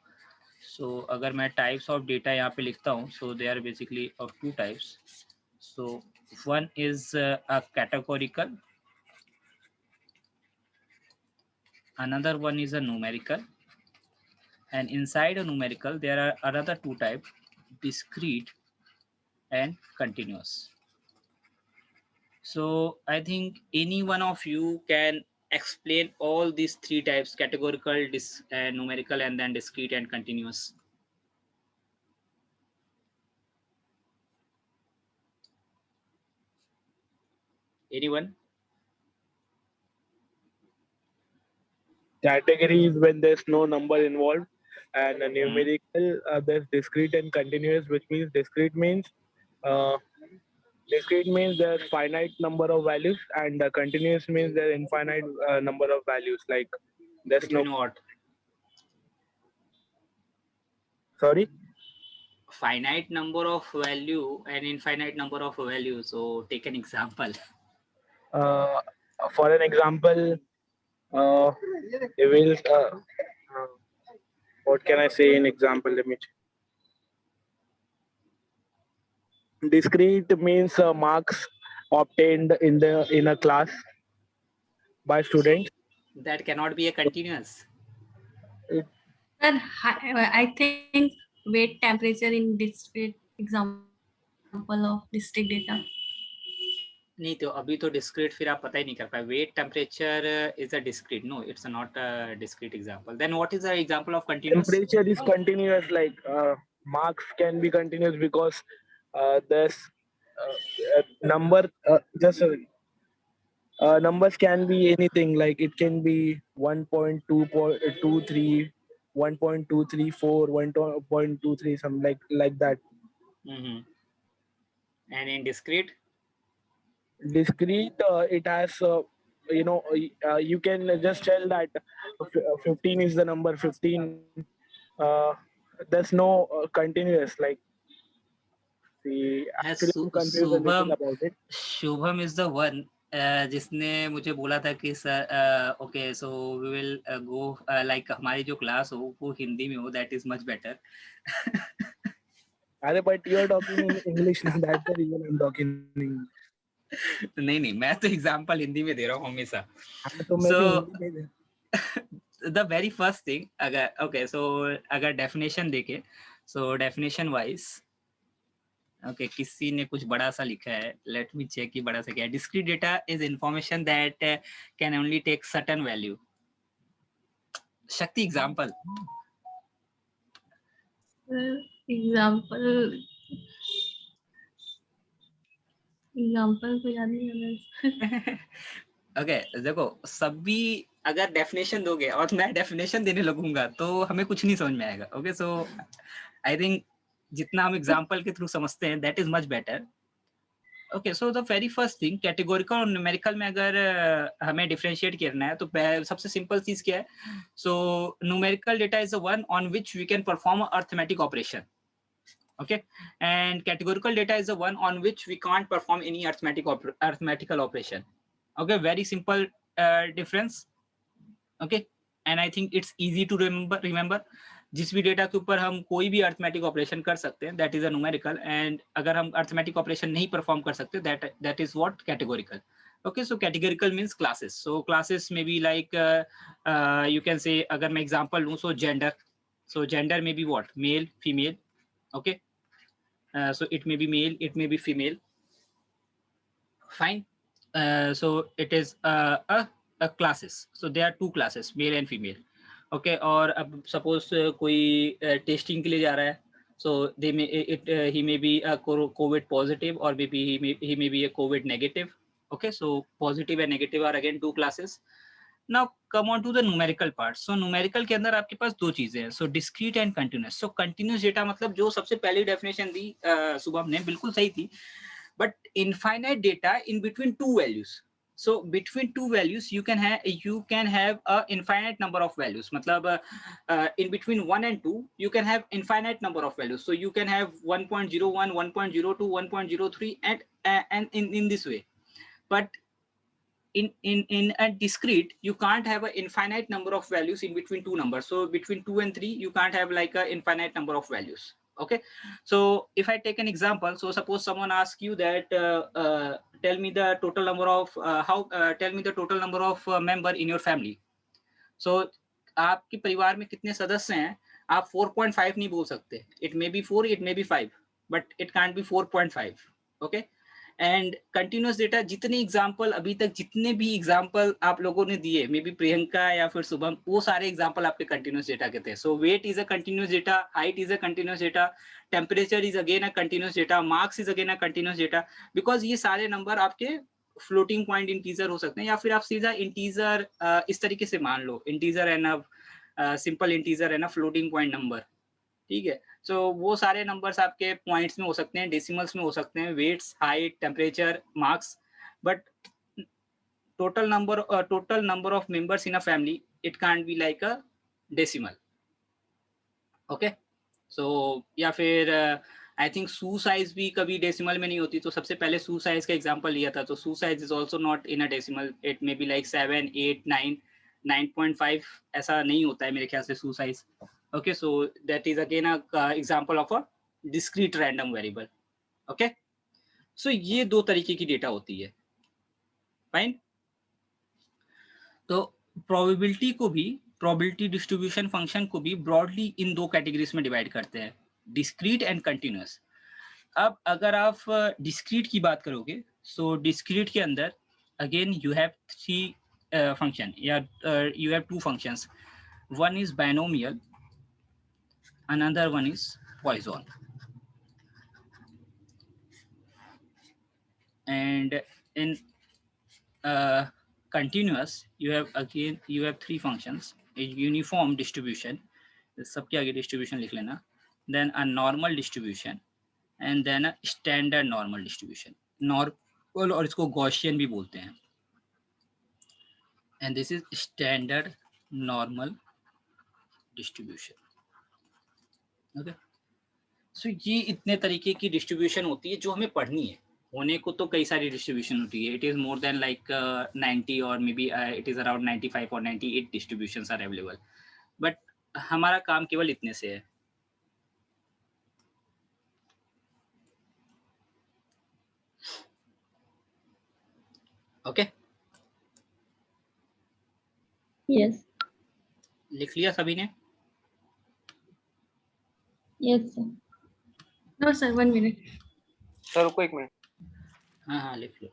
So अगर मैं types of data यहाँ पे लिखता हूँ, so they are basically of two types. So one is a categorical, another one is a numerical, and inside a numerical there are another two types, discrete and continuous. So I think any one of you can explain all these three types: categorical, numerical, and then discrete and continuous. Anyone? Category is when there's no number involved, and a numerical there's discrete and continuous, which means discrete means there's finite number of values, and continuous means there's infinite number of values. Like there's Between no what? sorry. Finite number of value and infinite number of value. So take an example. For an example, we will. What can I say in example? Let me check. Discrete means marks obtained in a class by students. That cannot be a continuous. Sir, I think weight temperature in discrete example of discrete data. नहीं तो अभी तो discrete फिर आप पता ही नहीं कर पाए. Weight temperature is a discrete. No, it's not a discrete example. Then what is the example of continuous? Temperature is continuous. Like marks can be continuous because there's number. Numbers can be anything. Like it can be 1.223, 1.234, 1.23, something like that. Mm-hmm. And in discrete? Discrete, it has you can just tell that 15 is the number 15. There's no continuous, like see, actually I'm confused a little about it. Shubham is the one जिसने मुझे बोला था कि sir okay so we will go like हमारी जो class हो वो हिंदी में हो, दैट इज मच बेटर. अरे but you are talking in English now, that's the reason I'm talking in English. नहीं मैं तो एग्जांपल हिंदी में दे रहा हूँ हमेशा. तो मैं भी हिंदी में the very first thing, अगर okay, so अगर definition देखे, so definition wise, okay, किसी ने कुछ बड़ा सा लिखा है, let me check कि बड़ा सा क्या है. Discrete data is information that can only take certain value. शक्ति example. एग्जाम्पल तो याद नहीं आ रहा. ओके देखो, सभी अगर डेफिनेशन दोगे और मैं डेफिनेशन देने लगूंगा तो हमें कुछ नहीं समझ में आएगा. ओके सो आई थिंक जितना हम एग्जांपल के थ्रू समझते हैं that is much better. Okay so the very first thing, categorical और न्यूमेरिकल में अगर हमें डिफरेंशिएट करना है तो सबसे सिंपल चीज क्या है. So numerical data is the one on which we can perform arithmetic operation. Okay, and categorical data is the one on which we can't perform any arithmetical operation. Okay, very simple difference. Okay, and I think it's easy to remember. जिस भी data के ऊपर हम कोई भी arithmetic operation कर सकते हैं that is a numerical, and अगर हम अर्थमेटिक ऑपरेशन नहीं परफॉर्म कर सकते that is what categorical. Okay, so categorical means classes. So classes may be like you can say, अगर मैं example लूँ, so gender may be what, male, female. Okay, so it may be male, it may be female. Fine. So it is a classes. So there are two classes, male and female. Okay, और अब suppose कोई testing के लिए जा रहा है, So they may he may be a COVID positive, or maybe he may be a COVID negative. Okay, so positive and negative are again two classes. Now come on to the numerical part. So numerical के अंदर आपके पास दो चीजें हैं. So discrete and continuous. So continuous data मतलब जो सबसे पहली definition दी शुभम ने बिल्कुल सही थी. But infinite data in between two values. So between two values you can have a infinite number of values. मतलब in between 1 and 2 you can have infinite number of values. So you can have 1.01, 1.02, 1.03 and in this way. But in a discrete you can't have an infinite number of values in between two numbers. So between 2 and 3 you can't have like an infinite number of values. Okay, so if I take an example, so suppose someone asks you that tell me the total number of tell me the total number of member in your family. So आपके परिवार में कितने सदस्य हैं, आप 4.5 नहीं बोल सकते. It may be 4, it may be 5, but it can't be 4.5. Okay, and continuous data जितने एग्जांपल अभी तक जितने भी एग्जांपल आप लोगों ने दिए, मे बी प्रियंका या फिर शुभम, वो सारे एग्जांपल आपके कंटिन्यूअस डेटा के थे. So weight is a continuous data, height is a continuous data, temperature is again a continuous data, marks is again a continuous data, because ये सारे नंबर आपके फ्लोटिंग पॉइंट इंटीजर हो सकते हैं, या फिर आप सीधा इंटीजर इस तरीके से मान लो, integer and a simple integer and a floating point number. ठीक है, सो वो सारे नंबर्स आपके पॉइंट्स में हो सकते हैं, डेसिमल्स में हो सकते हैं, weights, height, temperature, marks, but total number of members in a family it can't be like a decimal. Okay, so या फिर आई थिंक शू साइज भी कभी डेसिमल में नहीं होती. तो सबसे पहले शू साइज का एग्जांपल लिया था, तो शू size is also not in a decimal. It may be like 7, 8, 9, 9.5 ऐसा नहीं होता है मेरे ख्याल से शू size. Okay, so that is again a example of a discrete random variable. Okay, so ये दो तरीके की डेटा होती है. फाइन. तो प्रोबेबिलिटी डिस्ट्रीब्यूशन फंक्शन को भी ब्रॉडली इन दो कैटेगरीज में डिवाइड करते हैं, डिस्क्रीट एंड कंटिन्यूअस. अब अगर आप डिस्क्रीट की बात करोगे, सो डिस्क्रीट के अंदर again you have three function, या you have two functions. One is binomial, another one is Poisson. And in continuous you have three functions: a uniform distribution, सबके आगे distribution लिख लेना, then a normal distribution, and then a standard normal distribution. Normal और इसको Gaussian भी बोलते हैं, and this is standard normal distribution. Okay, सो ये इतने तरीके की डिस्ट्रीब्यूशन होती है जो हमें पढ़नी है. होने को तो कई सारी डिस्ट्रीब्यूशन होती है. It is more than like 90 और may B it is around 95 और 98 डिस्ट्रीब्यूशंस आर अवेलेबल, बट हमारा काम केवल इतने से है. ओके, यस, लिख लिया सभी ने? Yes sir. No sir, 1 minute. Sir रुको 1 मिनट. हाँ लिख लो.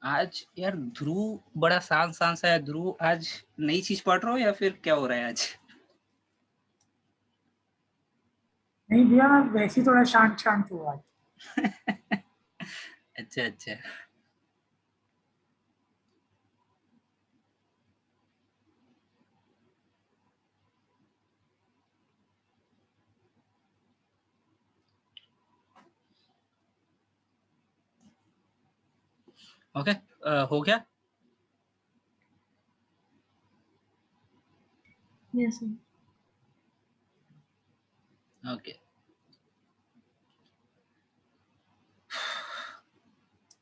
आज यार ध्रुव बड़ा शांत सा है. ध्रुव आज नई चीज पढ़ रहा हो या फिर क्या हो रहा है आज? नहीं भैया, वैसे ही थोड़ा शांत हुआ. अच्छा. ओके, हो गया? Yes sir. ओके,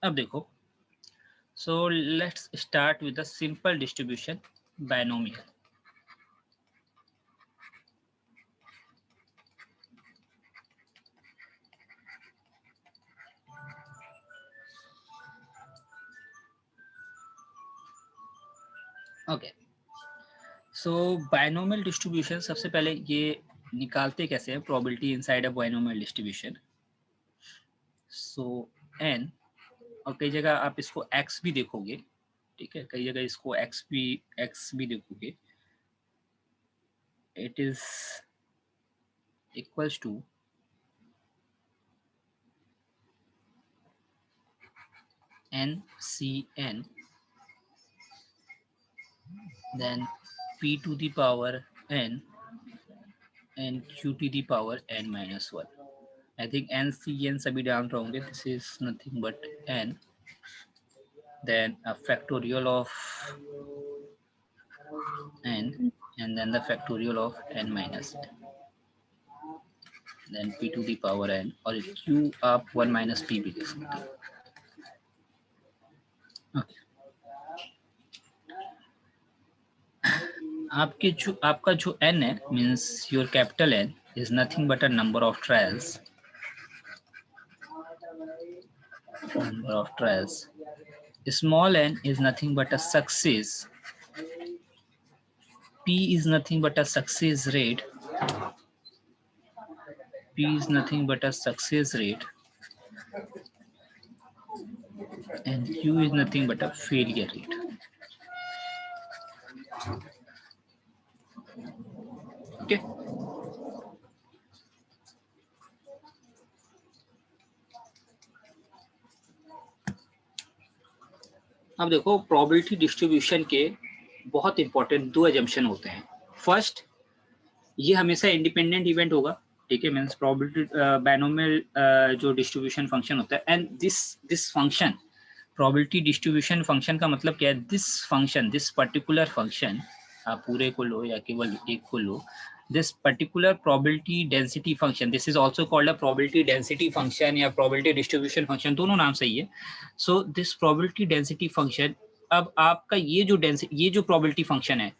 अब देखो. So let's start with the simple distribution, binomial. Okay, so binomial distribution सबसे पहले ये निकालते कैसे हैं probability inside a binomial distribution. So n, और कई जगह आप इसको x भी देखोगे, ठीक है, कई जगह इसको x भी देखोगे. It is equals to NCN then p to the power n and q to the power n minus 1. I think NCN सभी डाल रहे होंगे. This is nothing but n, then a factorial of n, and then the factorial of n minus n, then p to the power n, और q आप 1 minus p भी लिख सकते हो. Okay. आपका जो n है means your capital N is nothing but a number of trials. Small n is nothing but a success. P is nothing but a success rate. And Q is nothing but a failure rate. Okay. अब देखो probability distribution के बहुत important 2 assumption होते हैं. First, ये हमेशा independent event होगा, ठीक है, मींस प्रोबेबिलिटी बायनोमियल जो डिस्ट्रीब्यूशन फंक्शन होता है. And this function probability distribution function का मतलब क्या है? दिस पर्टिकुलर फंक्शन, आप पूरे को लो या केवल एक को लो, this particular probability density function, this is also called a probability density function या probability distribution function, दोनों नाम सही है. So this probability density function, अब आपका ये जो probability function है,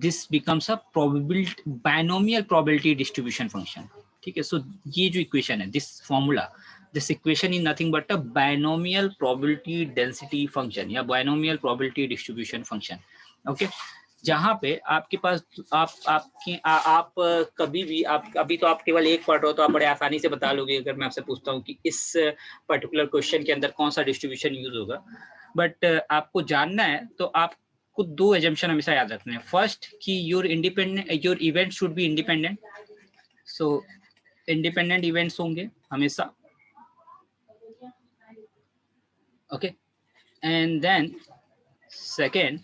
this becomes a probability binomial probability distribution function. ठीक है. So ये जो equation है, this formula, this equation is nothing but a binomial probability density function या binomial probability distribution function. Okay. जहाँ पे आपके पास आप कभी भी आप अभी तो आप केवल एक पढ़ रहे हो तो आप बड़े आसानी से बता लोगे अगर मैं आपसे पूछता हूँ कि इस पर्टिकुलर क्वेश्चन के अंदर कौन सा डिस्ट्रीब्यूशन यूज होगा. बट आपको जानना है तो आपको 2 एजम्पशन हमेशा याद रखने हैं. फर्स्ट कि your event should be independent. So independent events होंगे हमेशा. ओके. एंड देन सेकेंड,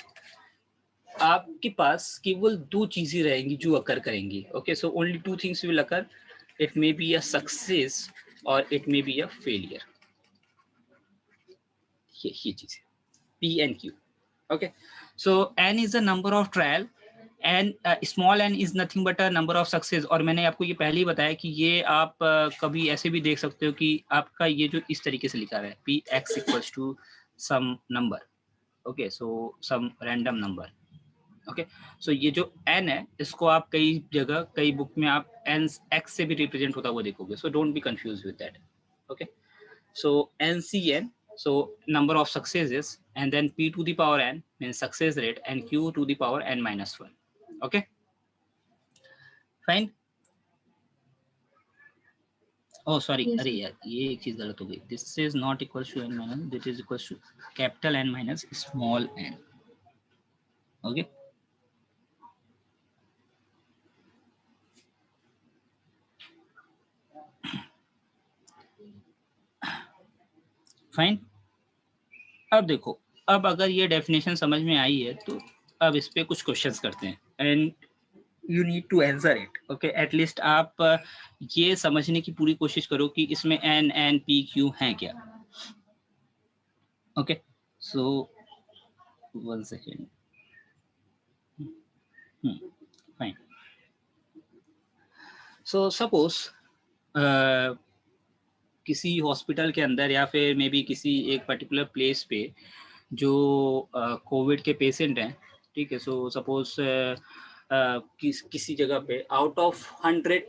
आपके पास केवल 2 चीजें रहेंगी जो अकर करेंगी. Okay. So only 2 things will occur. It may be a success or it may be a failure. ये चीजें P and Q. Okay. So n is the number of trial and small n is nothing but a number of success. और मैंने आपको ये पहले ही बताया कि ये आप कभी ऐसे भी देख सकते हो कि आपका ये जो इस तरीके से लिखा है Px equals to some number. Okay. So some random number. Okay. So ये जो n है इसको आप कई जगह कई बुक में आप n x से भी रिप्रेजेंट होता हुआ देखोगे. So don't be confuse with that. Okay. So NCN, so number of successes, and then p to the power n means success rate and q to the power n minus 1. Okay, fine. Oh sorry, Yes, अरे यार ये एक चीज गलत हो गई. This is not equals to n minus, this is equals to capital N minus small n. Okay. Fine. अब देखो, अब अगर ये डेफिनेशन समझ में आई है तो अब इस पे कुछ क्वेश्चंस करते हैं and you need to answer it. Okay. At least आप ये समझने की पूरी कोशिश करो कि इसमें n n p q है क्या. ओके. सो 1 सेकेंड. फाइन. सो सपोज किसी हॉस्पिटल के अंदर या फिर मे बी किसी एक पर्टिकुलर प्लेस पे जो कोविड के पेशेंट हैं, ठीक है. सो सपोज किसी जगह पे आउट ऑफ 100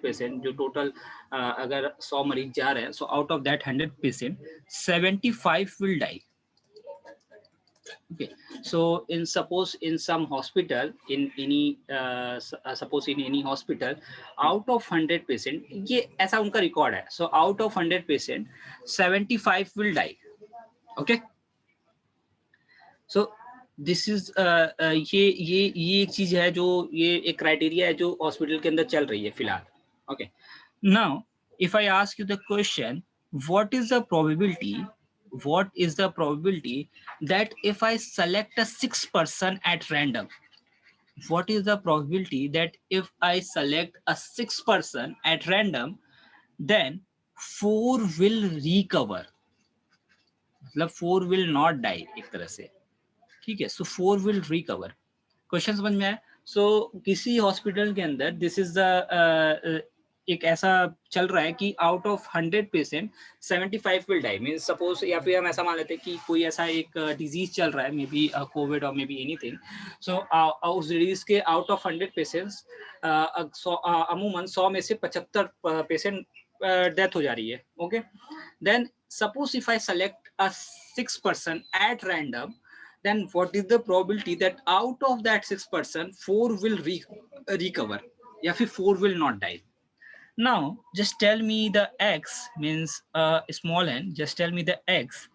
पेशेंट जो टोटल अगर 100 मरीज जा रहे हैं, so out of that 100 patient 75 will die. Okay, so in suppose in some hospital, in any suppose in any hospital, out of 100 patient, ये ऐसा उनका record है. So out of 100 patient, 75 will die. Okay. So this is ये एक चीज है जो ये एक क्राइटेरिया है जो हॉस्पिटल के अंदर चल रही है फिलहाल. Okay. Now, if I ask you the question, what is the probability that if I select a 6 person at random, what is the probability that if I select a 6 person at random, then 4 will recover, मतलब 4 will not die एक तरह से. ठीक है, so 4 will recover. Question समझ में आया? सो किसी हॉस्पिटल के अंदर दिस इज द एक ऐसा चल रहा है कि out of 100 patient 75 will die. Means suppose, या फिर हम ऐसा मान लेते हैं कि कोई ऐसा एक डिजीज चल रहा है, मे बी कोविड और मे बी एनीथिंग. सो उस डिजीज के आउट ऑफ 100 पेशेंट्स अमूमन 100 में से 75 पेशेंट डेथ हो जा रही है. Okay, then suppose if I select a 6 person at random, then what is the probability that out of that 6 person 4 will recover या फिर 4 will not die. Now just tell me the x, means small n, just tell me the x,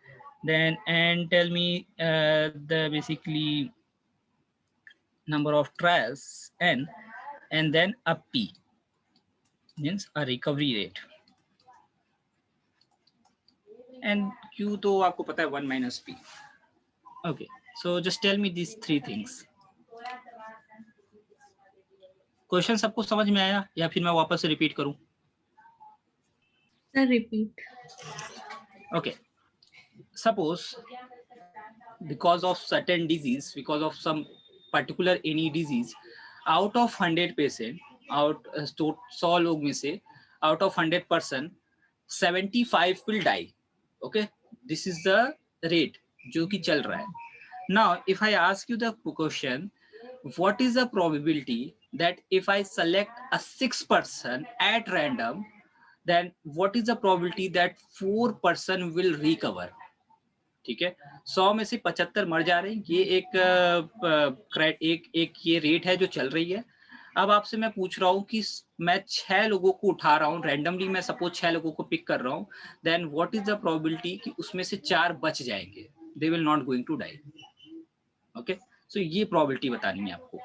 then and tell me the basically number of trials n, and then a p, means a recovery rate, and q तो आपको पता है 1 minus p. Okay, so just tell me these 3 things. Question सबको समझ में आया या फिर मैं वापस से रिपीट करूं? Sir repeat. Okay, suppose because of certain disease, because of some particular any disease, out of 100 patient, out 100 लोग में से out of 100 person 75 will die. Okay, this is the rate जो कि चल रहा है. Now if I ask you the question, what is the probability that if I select a 6 person at random, then what is the probability that 4 person will recover? ठीक है, 100 में से 75 मर जा रहे हैं, ये एक ये रेट है जो चल रही है. अब आपसे मैं पूछ रहा हूँ कि मैं 6 लोगों को उठा रहा हूँ रैंडमली, मैं सपोज 6 लोगों को पिक कर रहा हूँ, then what is the probability कि उसमें से 4 बच जाएंगे, they will not going to die. Okay, so ये प्रोबेबिलिटी बतानी है आपको.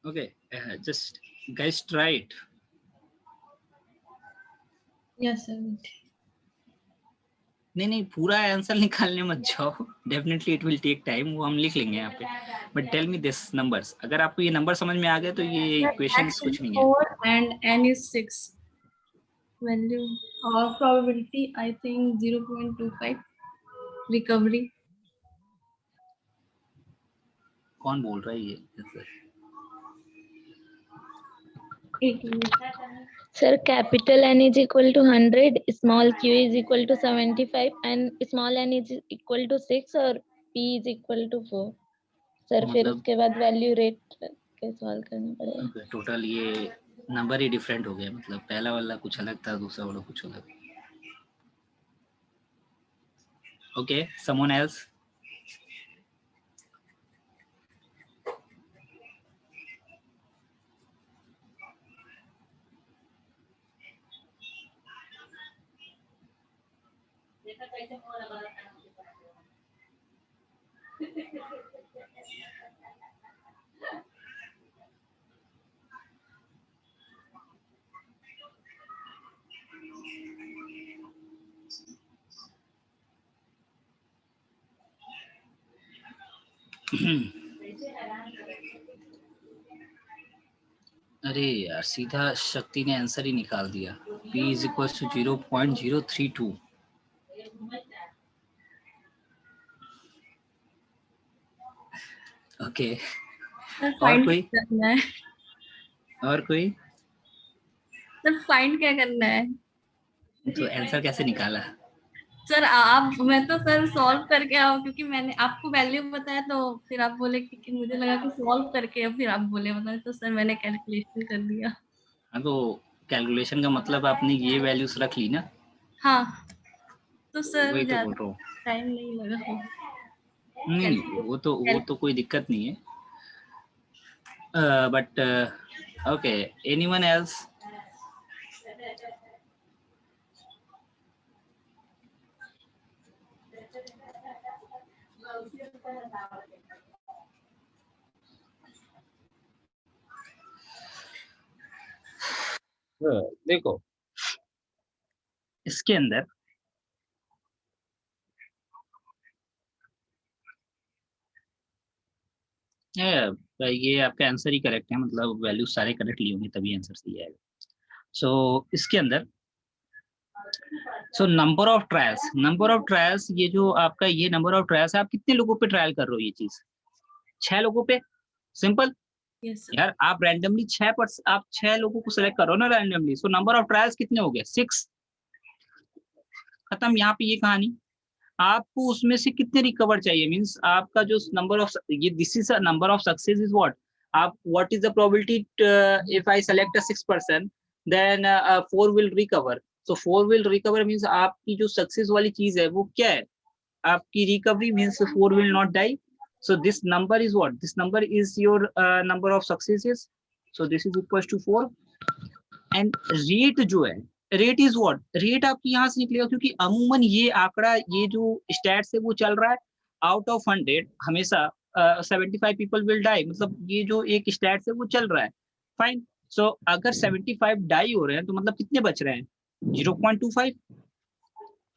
Okay, just guys try it. Yes sir. नहीं पूरा आंसर निकालने मत जाओ, definitely it will take time, वो हम लिख लेंगे यहाँ पे. But tell me this numbers. अगर आपको ये नंबर समझ में आ गए तो ये इक्वेशंस कुछ नहीं है. 4 and n is 6. Value or probability I think 0.25 recovery. कौन बोल रहा है ये? एक minute. Sir, capital N is equal to 100, small q is equal to 75, and small n is equal to 6 और p is equal to 4. Sir, फिर उसके बाद वैल्यू रेट के सॉल्व करना पड़ेगा. टोटल ये नंबर ही डिफरेंट हो गया, मतलब पहला वाला कुछ अलग था, दूसरा वाला कुछ अलग. Okay, someone else? अरे यार, सीधा शक्ति ने आंसर ही निकाल दिया. p is equals to 0.032. Okay, और कोई? करना है और कोई? सर, फाइंड क्या करना है? तो आंसर कैसे निकाला? सर आप, मैं तो सर सॉल्व करके आओ, क्योंकि मैंने आपको वैल्यू बताया तो फिर आप बोले कि मुझे लगा कि सॉल्व करके अब फिर आप बोले मतलब, तो सर मैंने कैलकुलेशन कर दिया। हाँ तो कैलकुलेशन का मतलब आपने ये वैल्यूज रख ली ना। हाँ तो सर वही तो बोल ज्यादा रहा हूँ। टाइम नहीं लगा हो। नहीं वो तो कोई दिक्कत नहीं है। But okay, anyone else? देखो इसके अंदर ये आपका आंसर ही करेक्ट है, मतलब वैल्यू सारे करेक्ट लिए होंगे तभी आंसर सही आएगा। सो इसके अंदर नंबर ऑफ ट्रायल्स, ये जो आपका ये नंबर ऑफ ट्रायल्स है, आप कितने लोगों पे ट्रायल कर रहे हो ये चीज? 6 लोगों पे। Simple yes sir. यार, आप रैंडमली आप 6 लोगों को सिलेक्ट करो ना randomly, so number of trials कितने हो गए? 6। खत्म यहाँ पे ये कहानी। आपको उसमें से कितने रिकवर चाहिए, मींस आपका जो नंबर ऑफ, ये this is a number of success is what, आप what is the probability if I select a 6% then 4 will recover. So 4 will recover means आपकी जो सक्सेस वाली चीज है वो क्या है? आपकी recovery means 4 will not die. So this number is what, this number is your number of successes. So this is equal to 4। And rate जो है, रेट इज व्हाट, रेट आपकी यहाँ से निकलेगा, क्योंकि अमूमन ये आंकड़ा, ये जो स्टैट्स है वो चल रहा है आउट ऑफ 100 हमेशा 75 पीपल विल डाई, मतलब ये जो एक स्टैट्स है वो चल रहा है। फाइन। सो अगर 75 डाई हो रहे हैं तो मतलब कितने बच रहे हैं? 0.25।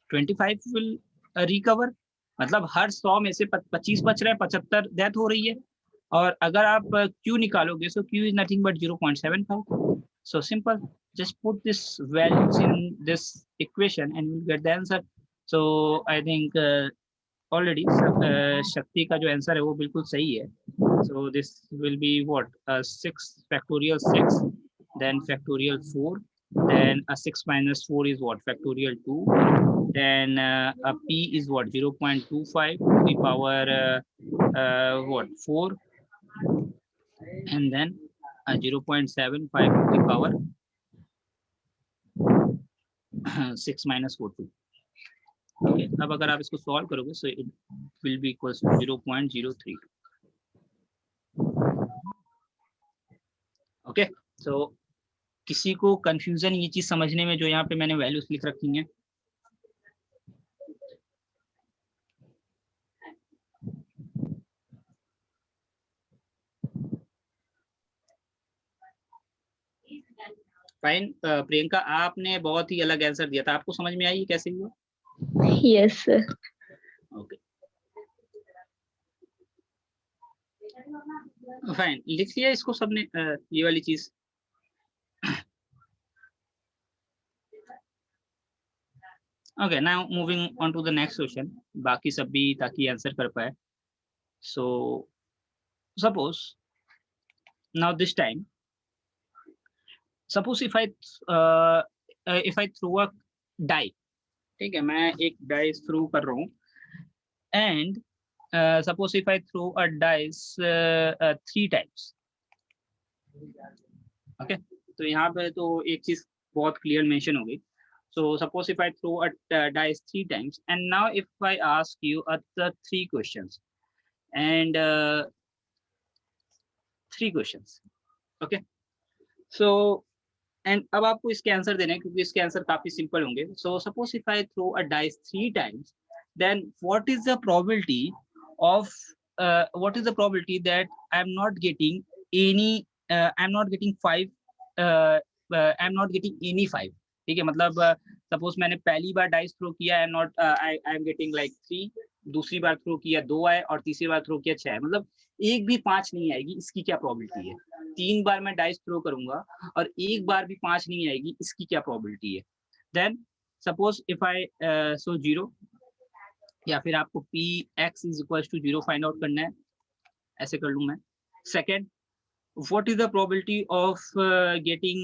25 विल रिकवर, मतलब हर 100 में से 25 बच रहे हैं, 75 डेथ हो रही है। और अगर आप Q निकालोगे, सो Q is nothing but 0.75. So simple, just put this values in this equation and you'll get the answer. So I think already Shakti का जो आंसर है वो बिल्कुल सही है। So this will be what, 6 factorial 6, then factorial 4, then a 6 minus 4 is what, factorial 2, then a P is what, 0.25 to the power what, 4, and then a 0.75 to the power 6 minus 4 2. Okay, अब अगर आप इसको solve करोगे so it will be equals to 0.032. Okay, so किसी को confusion ये चीज समझने में जो यहाँ पे मैंने वैल्यूज लिख रखी हैं? फाइन। प्रियंका आपने बहुत ही अलग आंसर दिया था, आपको समझ में आई कैसे हुआ? Yes, sir. ओके फाइन, लिख लिया इसको सबने ये वाली चीज? Okay, now moving on to the next question, बाकी सब भी ताकि आंसर कर पाए। So suppose now this time, suppose if I throw a die, ठीक है, मैं एक डाइस थ्रो कर रहा हूँ, and suppose if I throw a dice 3 times. Okay, तो यहाँ पे तो एक चीज बहुत क्लियर मेंशन हो गई। So suppose if I throw a dice 3 times, and now if I ask you the 3 questions, and 3 questions, okay, so and अब आपको इसके आंसर देने हैं क्योंकि इसके आंसर काफी सिंपल होंगे। So suppose if I throw a dice 3 times, then what is the probability of that I'm not getting any, I'm not getting 5, I'm not getting any 5, ठीक है, मतलब सपोज मैंने पहली बार डाइस थ्रो किया, I am getting like 3, दूसरी बार throw किया 2 आए, और तीसरी बार थ्रो किया 6 आए, मतलब एक भी 5 नहीं आएगी, इसकी क्या प्रोबेबिलिटी है? 3 बार मैं डाइस थ्रो करूंगा और एक बार भी 5 नहीं आएगी, इसकी क्या प्रोबेबिलिटी है? Then suppose if I saw 0, या फिर आपको P X is equal to 0 find out करना है, ऐसे कर लूं मैं। Second, what is the probability of getting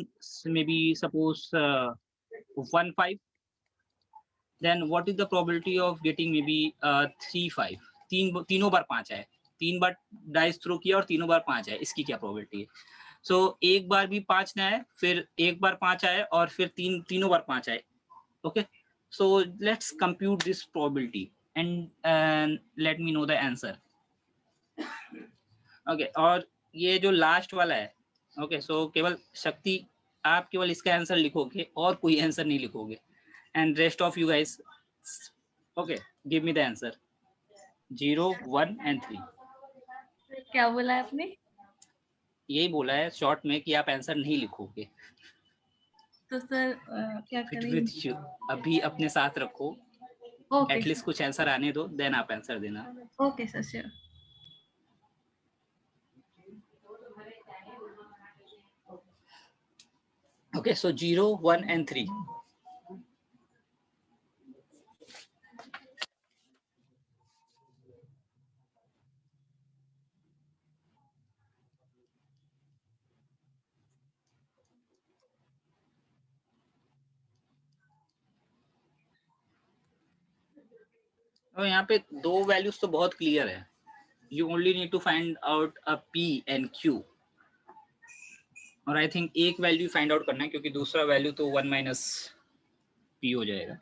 maybe suppose 1 5, then what is the probability of getting maybe 3 5? तीनों बार 5 आए, 3 बार डाइस थ्रो किया और तीनों बार 5 आए, इसकी क्या प्रोबेबिलिटी है? सो एक बार भी 5 ना आए, फिर एक बार 5 आए और फिर तीनों बार 5 आए. Okay, so let's compute this probability and let me know the answer. Okay, और ये जो लास्ट वाला है, ओके, सो केवल शक्ति आप केवल इसका आंसर लिखोगे और कोई आंसर नहीं लिखोगे, and rest of you guys, okay, give me the answer. 0 1 and 3. क्या बोला आपने? यही बोला है शॉर्ट में कि आप आंसर नहीं लिखोगे. तो सर क्या करेंगे? अभी अपने साथ रखो, ओके एटलीस्ट कुछ आंसर आने दो, देन आप आंसर देना. Okay sir, sure. Okay, so 0 1 and 3. और यहाँ पे दो वैल्यूज तो बहुत क्लियर है. You only need to find out a P and Q. और आई थिंक एक वैल्यू फाइंड आउट करना है, क्योंकि दूसरा वैल्यू तो 1 माइनस P हो जाएगा.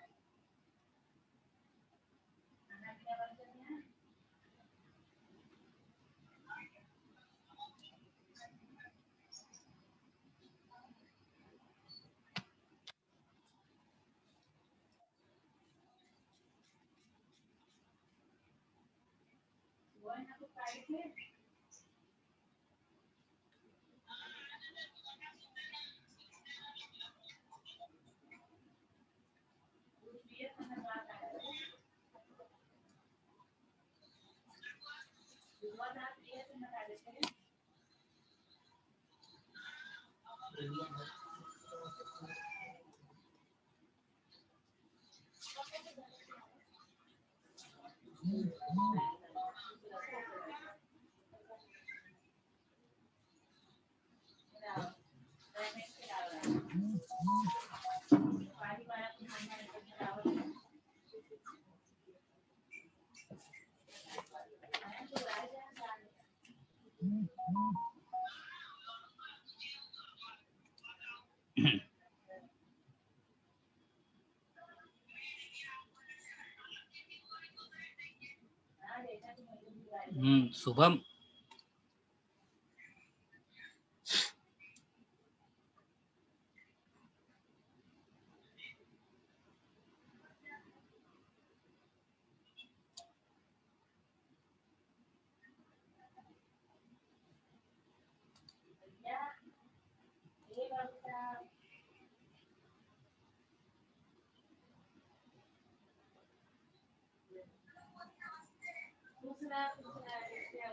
शुभम,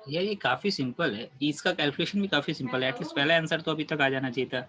यार ये काफी सिंपल है, इसका कैलकुलेशन भी काफी सिंपल है. एटलीस्ट पहला आंसर तो अभी तक आ जाना चाहिए था.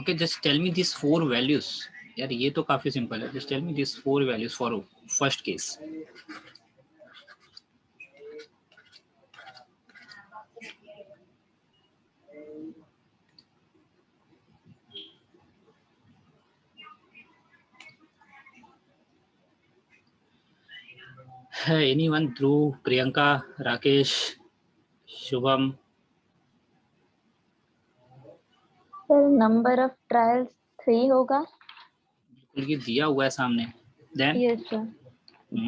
Okay, just tell me these 4 values. यार ये तो काफी सिंपल है. Just tell me these 4 values for first case. Anyone? Dhruv, Priyanka, Rakesh, Shubham. Sir number of trials 3 होगा. ये दिया हुआ है सामने. Then yes sir.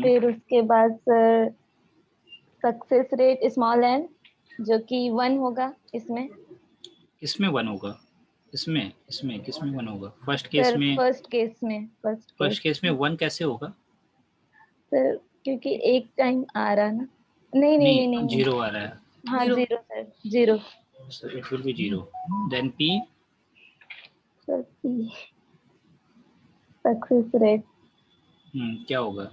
फिर उसके बाद sir success rate small n जो कि 1 होगा. इसमें 1 होगा. इसमें किसमें 1 होगा? फर्स्ट केस में. फर्स्ट केस में 1 कैसे होगा? सर क्योंकि एक टाइम आ रहा ना, नहीं नहीं नहीं नहीं, जीरो आ रहा है, हाँ Zero. Zero sir, zero so it will be 0. Then P, sir. Success rate क्या होगा?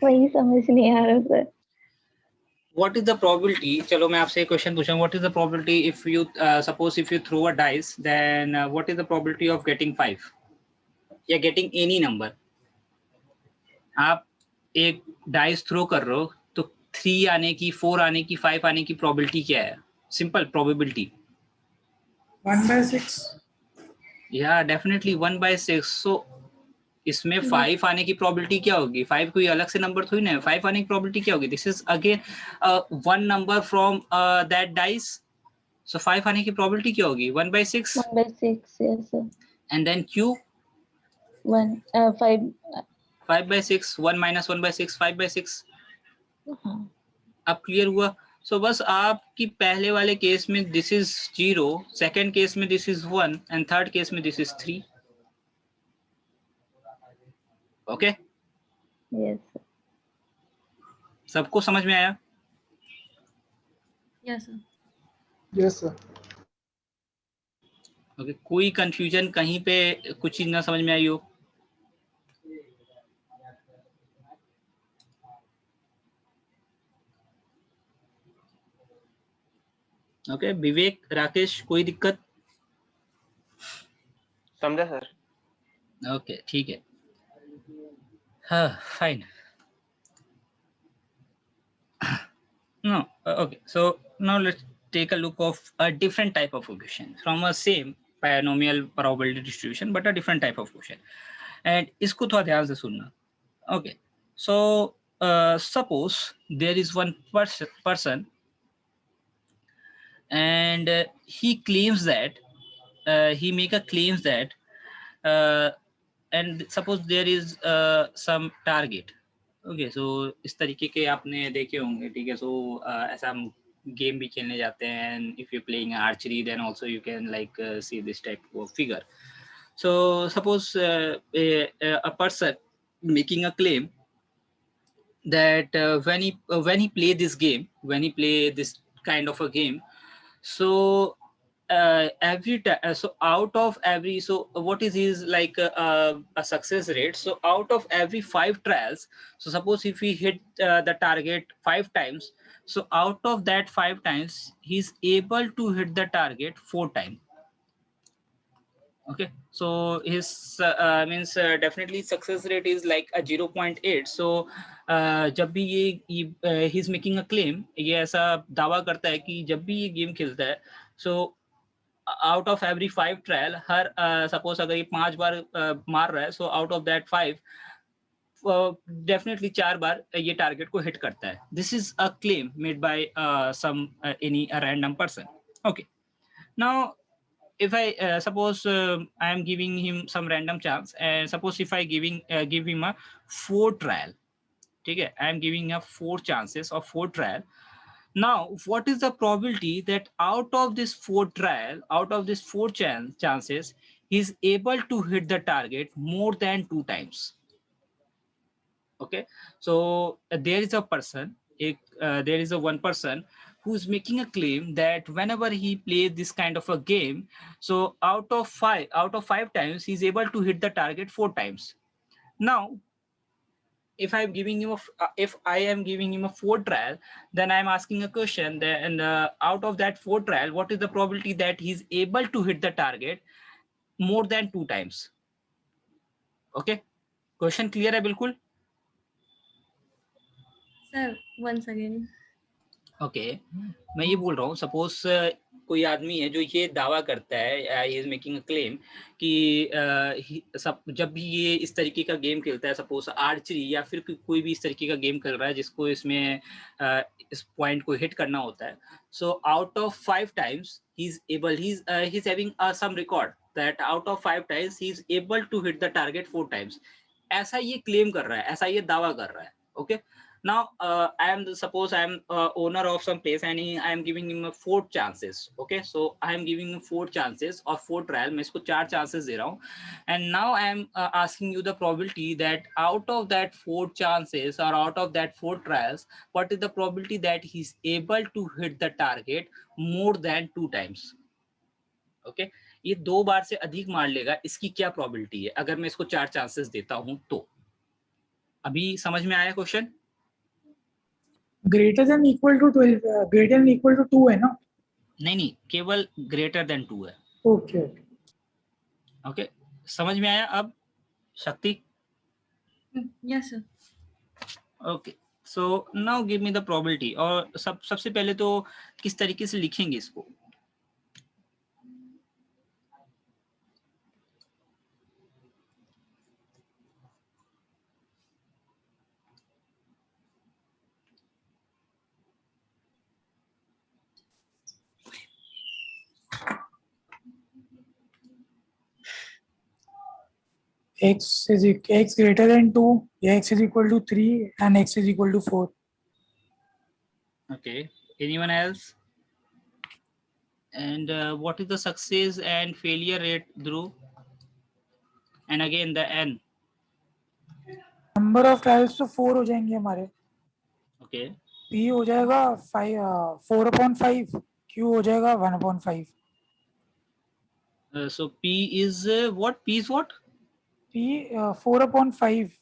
वही समझ नहीं आ रहा sir. What is the probability? चलो मैं आपसे एक क्वेश्चन पूछूं. What is the probability if you suppose if you throw a dice, then what is the probability of getting 5 या getting any number? आप एक डाइस थ्रो कर रहे हो तो 3 आने की, 4 आने की, 5 आने की प्रोबेबिलिटी क्या है? Simple probability 1/6. या डेफिनेटली 1/6. सो इसमें 5 आने की प्रोबेबिलिटी क्या होगी? 5 कोई अलग से नंबर थोड़ी ना है. 5 आने की प्रोबेबिलिटी क्या होगी? This is again one number from that dice. So 5 आने की प्रोबेबिलिटी क्या होगी? 1/6. 1/6 yes sir. And then Q 5 5/6. 1 - 1/6 5/6. हाँ अब क्लियर हुआ? सो बस आपकी पहले वाले केस में दिस इज 0, सेकेंड केस में this is 1 and third case में this is 3. Okay, yes sir. सबको समझ में आया? Yes, sir. Yes, sir. Okay, कोई कंफ्यूजन कहीं पे कुछ चीज ना समझ में आई हो? ओके, विवेक, राकेश, कोई दिक्कत? समझा सर। ओके, ठीक है. हाँ, fine. No, okay. So now let's take a look of a different type of question from a same binomial probability distribution, but a different type of question. And इसको थोड़ा ध्यान से सुनना. Okay. So suppose there is one person and he claims that he make a claims that and suppose there is some target. Okay, so इस तरीके के आपने देखे होंगे. ठीक है, सो ऐसा हम गेम भी खेलने जाते हैं. If you playing archery then also you can like see this type of figure. So suppose a person making a claim that when he play this game, when he play this kind of a game, so every time, so out of every, so what is his like a success rate? So out of every 5 trials, so suppose if he hit the target 5 times, so out of that 5 times he's able to hit the target 4 times. Okay, so his means definitely success rate is like a 0.8. so जब भी ये he's making a claim, ये ऐसा दावा करता है कि जब भी ये गेम खेलता है, so out of every 5 trial, हर सपोज अगर ये 5 बार मार रहा है, so out of that 5 definitely 4 बार ये टारगेट को हिट करता है. This is a claim made by some any random person. Okay, now if I suppose I am giving him some random chance, and suppose if I give him a 4 trial. ठीक है, I am giving a 4 chances of 4 trial. Now, what is the probability that out of this 4 trial, out of this 4 chances, he is able to hit the target more than 2 times? Okay, so there is a person, there is a one person who is making a claim that whenever he plays this kind of a game, so out of 5 times, he is able to hit the target 4 times. Now, if I'm giving him if I am giving him a 4 trial, then I'm asking a question, and out of that 4 trial, what is the probability that he's able to hit the target more than 2 times? Okay, question clear है बिल्कुल? Sir, once again. Okay, मैं ये बोल रहा हूँ, suppose कोई आदमी है जो ये दावा करता है, he is making a claim कि जब भी ये इस तरीके का गेम खेलता है, सपोज आर्चरी या फिर कोई भी इस तरीके का गेम खेल रहा है जिसको इसमें इस पॉइंट को हिट करना होता है, so out of 5 times he is able, he is having some record that out of 5 times he is able to hit the target 4 times. ऐसा ये क्लेम कर रहा है, ऐसा ये दावा कर रहा है. Okay, Now I am suppose I am owner of some place and I am giving him 4 chances. Okay, so I am giving him 4 chances or 4 trial, मैं इसको 4 chances दे रहा हूँ. And now I am asking you the probability that out of that 4 chances or out of that 4 trials, what is the probability that he's able to hit the target more than 2 times. Okay, ये 2 बार से अधिक मार लेगा, इसकी क्या probability है अगर मैं इसको 4 chances देता हूँ तो. अभी समझ में आया question? Greater than equal to 12, greater than equal to 2 है ना? नहीं, केवल ग्रेटर देन 2 है. ओके ओके, समझ में आया अब शक्ति? Yes sir. Okay, so now give me the probability. और सबसे पहले तो किस तरीके से लिखेंगे इसको? x greater than 2, x is equal to 3 and x is equal to 4. Okay, anyone else? And what is the success and failure rate, Dhruv? And again the n. Number of trials तो 4 हो जाएंगे हमारे. Okay, p हो जाएगा 4/5, q हो जाएगा 1/5. so p is what? P is what? p 4/5.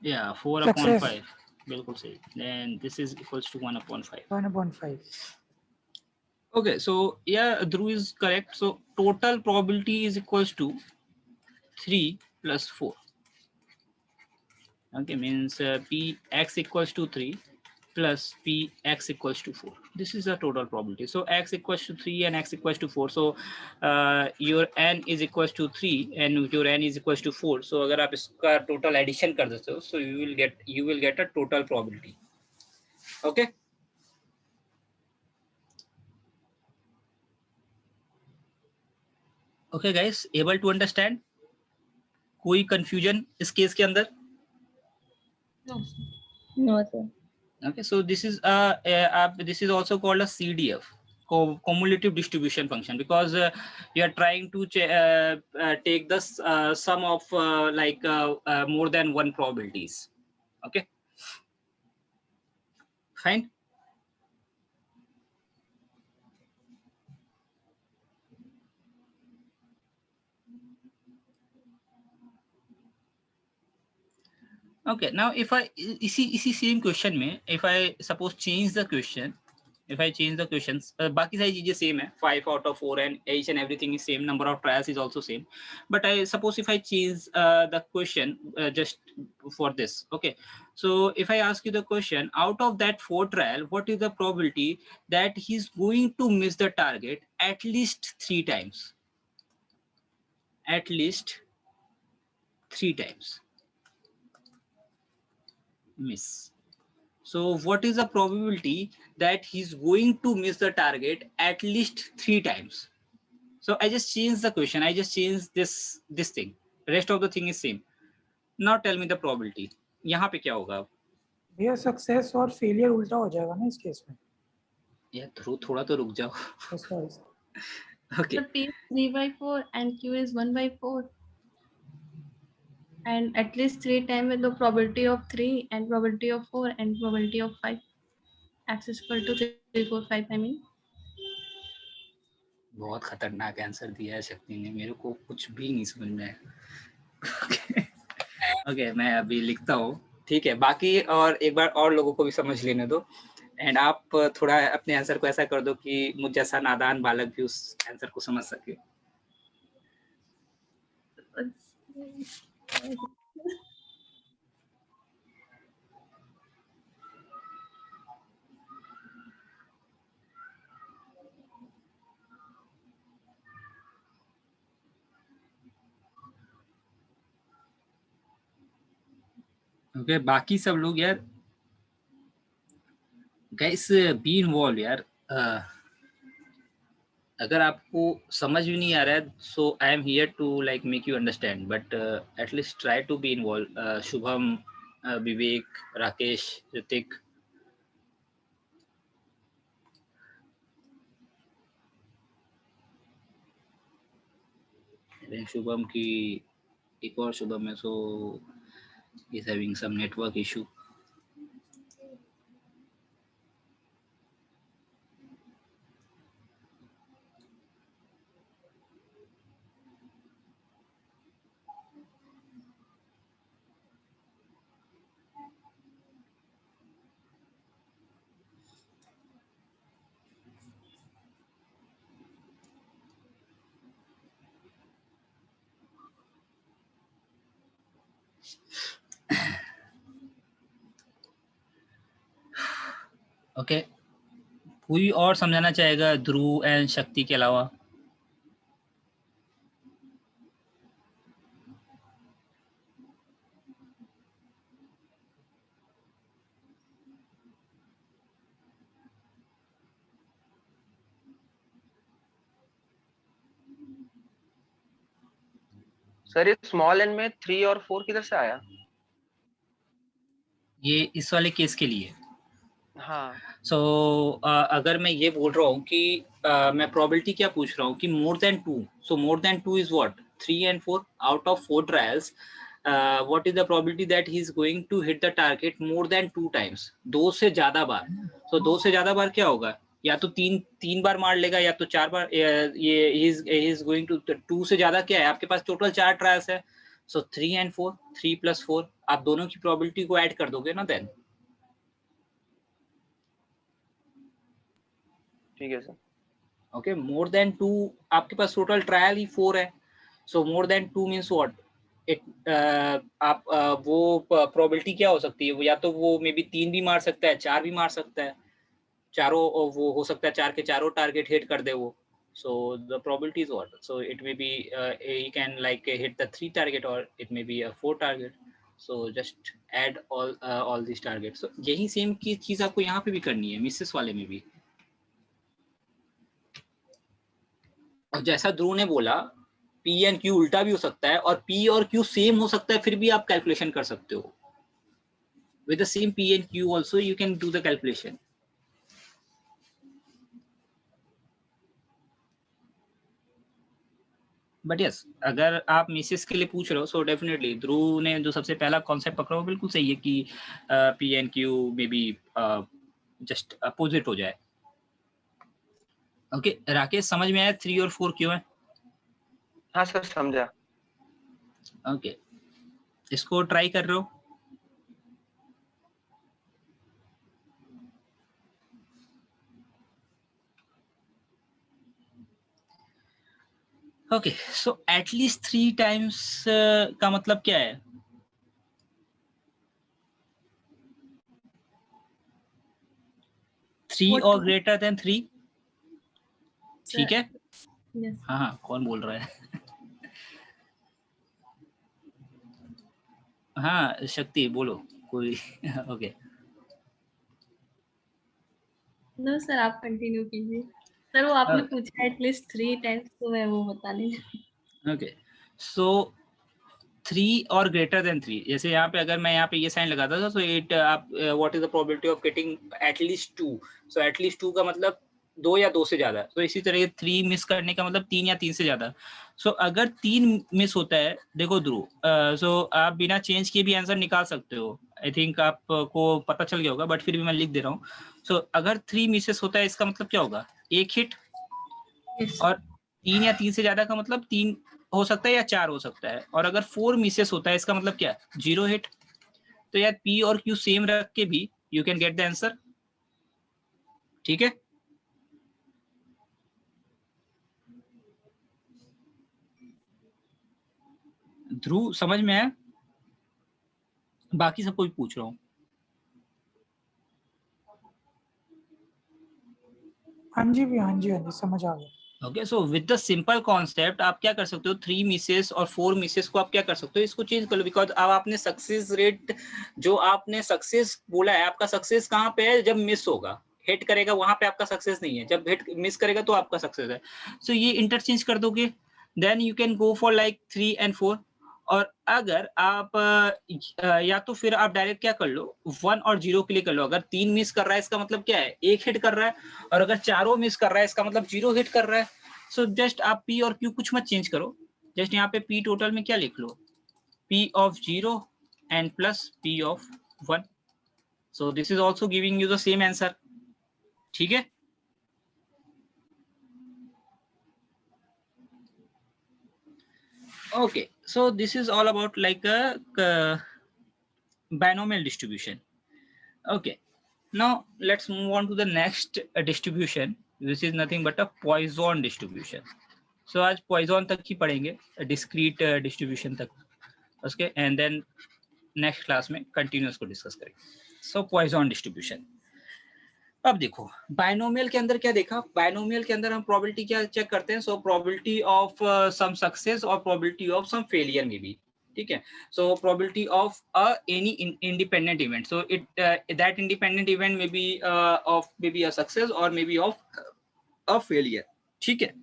Yeah, 4/5. बिल्कुल सही. Then this is equals to 1/5. 1/5. Okay, so yeah, Dhruv is correct. So total probability is equals to 3 plus 4. Okay, means px equals to 3 plus px equals to 4. This is the total probability. So x equals to 3 and x equals to 4. So your n is equals to 3 and your n is equals to 4. So अगर आप इसका total addition कर देते हो, so you will get a total probability. Okay. Okay guys, able to understand? कोई confusion इस case के अंदर? No, sir. Okay, so this is this is also called a CDF, cumulative distribution function, because you are trying to take the sum of more than one probabilities. Okay, fine. Okay, now if I इसी same question में if I suppose change the question, if I change the questions, बाकी सारी चीजें same है, 5 out of 4 and each and everything is same, number of trials is also same, but I suppose if I change the question just for this. Okay, so if I ask you the question, out of that 4 trial, what is the probability that he's going to miss the target at least 3 times? At least 3 times miss. So what is the probability that he's going to miss the target at least 3 times? So I just changed the question. I just changed this thing. Rest of the thing is same. Now tell me the probability. यहाँ पे क्या होगा? भैया success और failure उल्टा हो जाएगा ना इस केस में. यार थोड़ा तो रुक जाओ. Okay. So P is 3/4 and Q is 1/4. And at least 3 times with the probability of 3 and probability of 4 and probability of 5. X is equal to 3, 4, 5, I mean. बहुत खतरनाक आंसर दिया है शक्ति ने, मेरे को कुछ भी नहीं समझ में आया. ओके, मैं अभी लिखता हूँ. ठीक है, बाकी और एक बार और लोगों को भी समझ लेने दो. एंड आप थोड़ा अपने आंसर को ऐसा कर दो कि मुझ जैसा नादान बालक भी उस आंसर को समझ सके. ओके, बाकी सब लोग यार गाइस बी इन्वॉल्व यार. अगर आपको समझ भी नहीं आ रहा है, so I am here to like make you understand, but at least try to be involve. Shubham, Vivek, Rakesh, Hrithik, Shubham की एक और शुभम है, so is having some network issue. Okay, कोई और समझाना चाहेगा ध्रुव एंड शक्ति के अलावा? सर ये स्मॉल एन में 3 और 4 किधर से आया? ये इस वाले केस के लिए. हाँ सो अगर मैं ये बोल रहा हूँ कि मैं प्रोबेबिलिटी क्या पूछ रहा हूँ कि more than 2, so more than 2 is what 3 and 4 out of 4 trials, what is the probability that he is going to hit the target more than 2 times, 2 से ज्यादा बार. सो 2 से ज्यादा बार क्या होगा, या तो तीन बार मार लेगा या तो 4 बार. ये ही इज गोइंग टू 2 से ज्यादा क्या है, आपके पास टोटल 4 ट्रायल्स है. सो 3 and 4, 3 + 4, आप दोनों की प्रोबेबिलिटी को ऐड कर दोगे ना देन. ठीक है सर. ओके, मोर देन 2 आपके पास टोटल ट्रायल ही 4 है. So more than 2 means what, it आप वो प्रोबेबिलिटी क्या हो सकती है, वो या तो वो मे बी 3 भी मार सकता है, 4 भी मार सकता है, चारों वो हो सकता है 4 के चारों टारगेट हिट कर दे वो. So the probability is what, so it may be he can like hit the 3 target और it may be 4 target. So just add all this target. So यही सेम की चीज आपको यहाँ पे भी करनी है, मिसेस वाले में भी. और जैसा ध्रुव ने बोला, P and Q उल्टा भी हो सकता है और P और Q सेम हो सकता है, फिर भी आप कैलकुलेशन कर सकते हो. With the same P and Q also you can do the calculation. But yes, अगर आप मिसेस के लिए पूछ रहे हो, so definitely ध्रुव ने जो सबसे पहला कॉन्सेप्ट पकड़ा वो बिल्कुल सही है कि P and Q may be just opposite हो जाए. ओके, राकेश समझ में आया 3 और 4 क्यों है? हाँ सर समझा. ओके, इसको ट्राई कर रहे हो? ओके, सो एटलीस्ट 3 times का मतलब क्या है? 3 और ग्रेटर देन 3. ठीक है. Yes. हाँ, कौन बोल रहा है? हाँ शक्ति बोलो कोई. ओके, No sir, आप कंटिन्यू कीजिए. सर वो आपने पूछा एटलीस्ट 3 times, तो मैं वो बताने. ओके, सो 3 और ग्रेटर देन 3, जैसे यहाँ पे अगर मैं यहाँ पे ये साइन लगाता था, सो इट आप what is the probability of getting at least 2. So at least 2 का मतलब 2 या 2 से ज्यादा. तो इसी तरह 3 मिस करने का मतलब 3 या 3 से ज्यादा. सो अगर 3 मिस होता है, देखो ध्रुव, सो आप बिना चेंज किए भी आंसर निकाल सकते हो. आई थिंक आपको पता चल गया होगा, बट फिर भी मैं लिख दे रहा हूँ. सो अगर 3 मिसेस होता है, इसका मतलब क्या होगा, एक हिट. Yes. और 3 या 3 से ज्यादा का मतलब 3 हो सकता है या 4 हो सकता है. और अगर 4 मिसेस होता है, इसका मतलब क्या, 0 हिट. तो यार P और Q सेम रख के भी you can get the answer. ठीक है. ध्रुव समझ में आया? बाकी सबको भी पूछ रहा हूँ. हाँ जी समझ आ गया. Okay, so with the simple concept आप क्या कर सकते हो, 3 मिसेस और 4 मिसेस को आप क्या कर सकते हो, इसको चेंज कर लो. बिकॉज अब आपने सक्सेस रेट, जो आपने सक्सेस बोला है, आपका सक्सेस कहाँ पे है, जब मिस होगा. हिट करेगा वहां पे आपका सक्सेस नहीं है, जब हिट मिस करेगा तो आपका सक्सेस है. सो ये इंटरचेंज कर दोगे, then you can go for like 3 and 4. और अगर आप या तो फिर आप डायरेक्ट क्या कर लो 1 और 0 के लिए कर लो। अगर 3 मिस कर रहा है इसका मतलब क्या है 1 हिट कर रहा है, और अगर चारों मिस कर रहा है इसका मतलब 0 हिट कर रहा है। सो जस्ट आप P और Q कुछ मत चेंज करो, जस्ट यहाँ पे P टोटल में क्या लिख लो P of 0 and plus P of 1. So this is also giving you the same answer. ठीक है। Okay, so this is all about like a binomial distribution. Okay, now let's move on to the next distribution, which is nothing but a Poisson distribution. So आज Poisson तक ही पढ़ेंगे, discrete distribution तक, okay, and then next class में continuous को discuss करेंगे। So Poisson distribution. अब देखो binomial के अंदर क्या देखा, बायनोमियल के अंदर हम प्रोबेबिलिटी क्या चेक करते हैं, so probability of some success और प्रोबेबिलिटी ऑफ सम फेलियर में भी, ठीक है। So probability of any independent event, so it that independent event में be of may be a success और may be of a failure, ठीक है।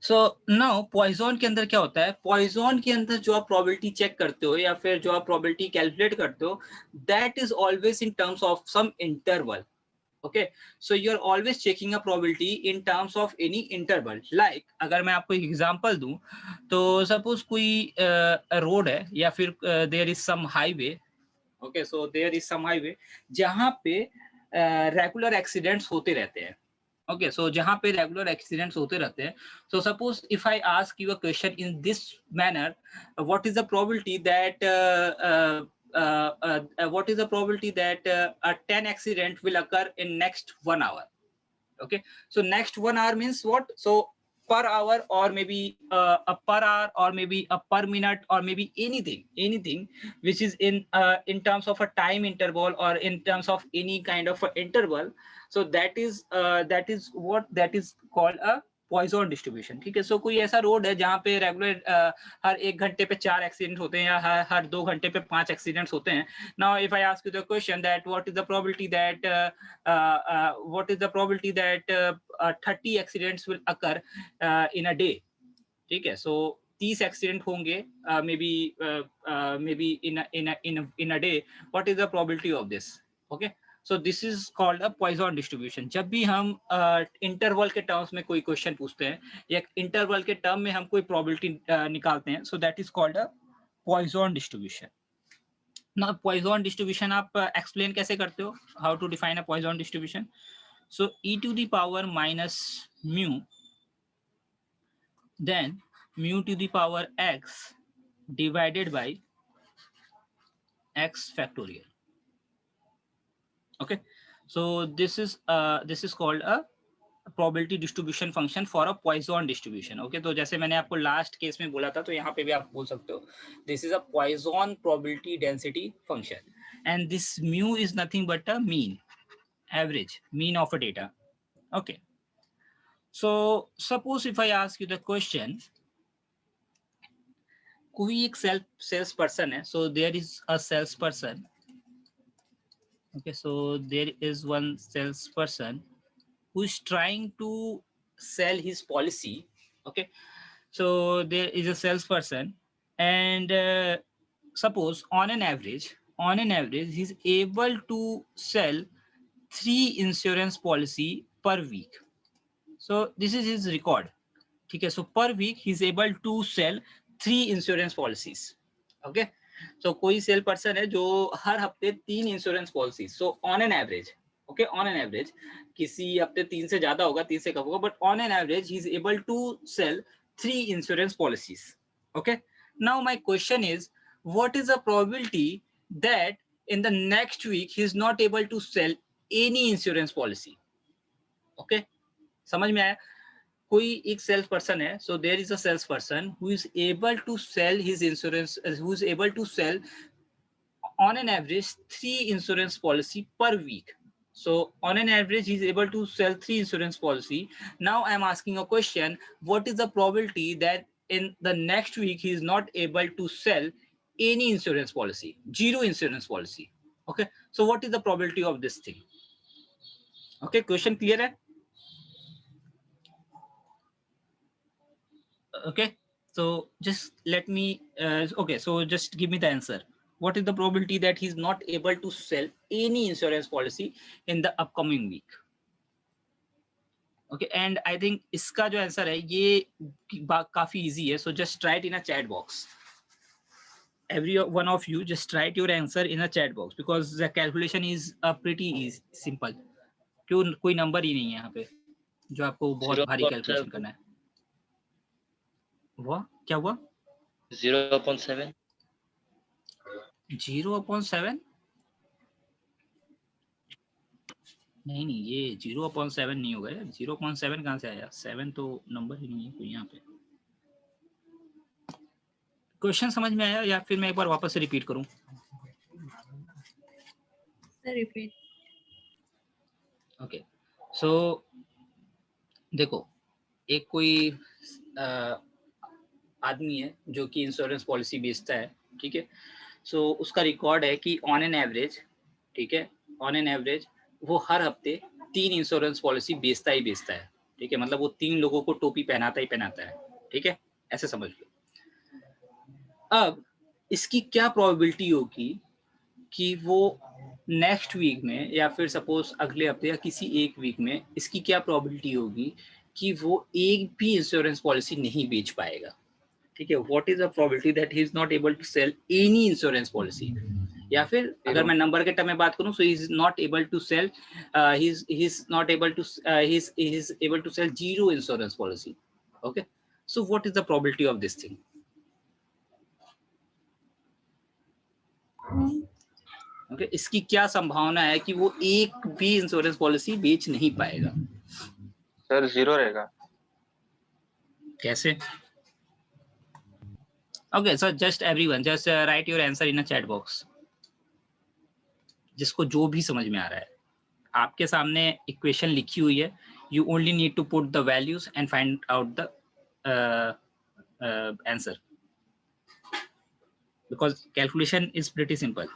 So now poison के अंदर क्या होता है, पॉइजन के अंदर जो आप प्रोबेबिलिटी चेक करते हो या फिर जो आप प्रोबेबिलिटी कैलकुलेट करते हो, that is always in terms of some interval. Okay, so you're always checking a probability in terms of any interval. Like अगर मैं आपको एक एग्जांपल दूं तो सपोज कोई रोड है या फिर there is some highway, okay, so there is some highway जहां पे रेगुलर एक्सीडेंट्स होते रहते हैं, ओके, सो जहां पे रेगुलर एक्सीडेंट्स होते रहते हैं, so suppose if I ask you a question in this manner, what is the probability that what is the probability that a 10 accident will occur in next 1 hour? Okay, so next 1 hour means what? So per hour or maybe a per hour or maybe a per minute or maybe anything which is in terms of a time interval or in terms of any kind of a interval, so that is what that is called a Poisson distribution, ठीक है। सो कोई ऐसा road है जहाँ पे regular हर 1 घंटे पे 4 accident होते हैं या हर 2 घंटे पे 5 एक्सीडेंट्स होते हैं। Now if I ask you the question that what is the probability that 30 accidents will occur in a day, ठीक है। सो 30 एक्सीडेंट होंगे may be in a day, what is the probability of this? Okay, so this is called a Poisson distribution. जब भी हम interval के terms में कोई question पूछते हैं या इंटरवल के टर्म में हम कोई प्रोबेबिलिटी निकालते हैं, so that is called a Poisson distribution. ना पॉइजन डिस्ट्रीब्यूशन आप एक्सप्लेन कैसे करते हो, how to define a Poisson distribution? So e to the power minus mu, then mu to the power x divided by x factorial. Okay, so this is called a probability distribution function for a Poisson distribution. Okay, तो जैसे मैंने आपको last case में बोला था, तो यहाँ पे भी आप बोल सकते हो this is a Poisson probability density function, and this mu is nothing but a mean, average, mean of a data. Okay, so suppose if I ask you the question, कोई एक सेल्स पर्सन है, so there is a salesperson. Okay, so there is one salesperson who is trying to sell his policy. Okay, so there is a salesperson, and suppose on an average he's able to sell 3 insurance policy per week. So this is his record, ठीक है। so per week he's able to sell 3 insurance policies. Okay, so कोई cell person है जो हर हफ्ते 3 insurance policy, so on an average, okay, on an average, किसी हफ्ते 3 से ज्यादा होगा, 3 से कम होगा, but on an average he is able to sell 3 insurance policies. Okay, now my question is what is the probability that in the next week he is not able to sell any insurance policy? Okay, समझ में आया? कोई एक sales person है, so there is a sales person who is able to sell his insurance, who is able to sell on an average 3 insurance policy per week. So on an average he is able to sell 3 insurance policy. Now I am asking a question, what is the probability that in the next week he is not able to sell any insurance policy, 0 insurance policy? Okay, so what is the probability of this thing? Okay, question clear hai? Okay, So just let me, okay, so just give me the answer. What is the probability that he's not able to sell any insurance policy in the upcoming week? Okay, and I think इसका जो answer है ये काफी easy है. So just try it in a chat box. Every one of you just write your answer in a chat box because the calculation is pretty easy, simple. क्यों कोई number ही नहीं है यहाँ पे जो आपको बहुत भारी कैलकुलेशन करना है. हुआ क्या हुआ? 0.7. 0.7 नहीं ये 0.7 नहीं होगा यार. 0.7 कहाँ से आया? 7 तो नंबर ही नहीं है कोई यहाँ पे. क्वेश्चन समझ में आया या फिर मैं एक बार वापस से रिपीट करूं? रिपीट. ओके, सो देखो एक कोई आदमी है जो कि इंश्योरेंस पॉलिसी बेचता है, ठीक है. सो उसका रिकॉर्ड है कि ऑन एन एवरेज, ठीक है, ऑन एन एवरेज वो हर हफ्ते 3 इंश्योरेंस पॉलिसी बेचता ही बेचता है, ठीक है. मतलब वो 3 लोगों को टोपी पहनाता ही पहनाता है, ठीक है, ऐसे समझ लो. अब इसकी क्या प्रोबेबिलिटी होगी कि वो नेक्स्ट वीक में या फिर सपोज अगले हफ्ते या किसी एक वीक में इसकी क्या प्रोबेबिलिटी होगी कि वो एक भी इंश्योरेंस पॉलिसी नहीं बेच पाएगा, ठीक है. What is the probability that he is not able to sell any insurance policy, या फिर अगर मैं नंबर के टर्म में बात करूं, so he is not able to sell, he is not able to, he is able to sell 0 insurance policy. Okay, so what is the probability of this thing? Okay, इसकी क्या संभावना है कि वो एक भी इंश्योरेंस पॉलिसी बेच नहीं पाएगा? सर 0 रहेगा. कैसे? Okay, so just everyone just right your answer in a chat box, जिसको जो भी समझ में आ रहा है. आपके सामने इक्वेशन लिखी हुई है, you only need to put the values and find out the answer because calculation is pretty simple.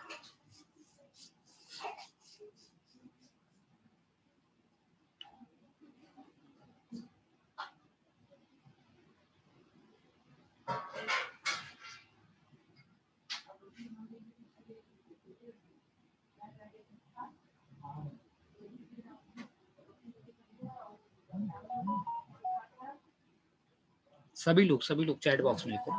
सभी लोग चैट बॉक्स में लिखो.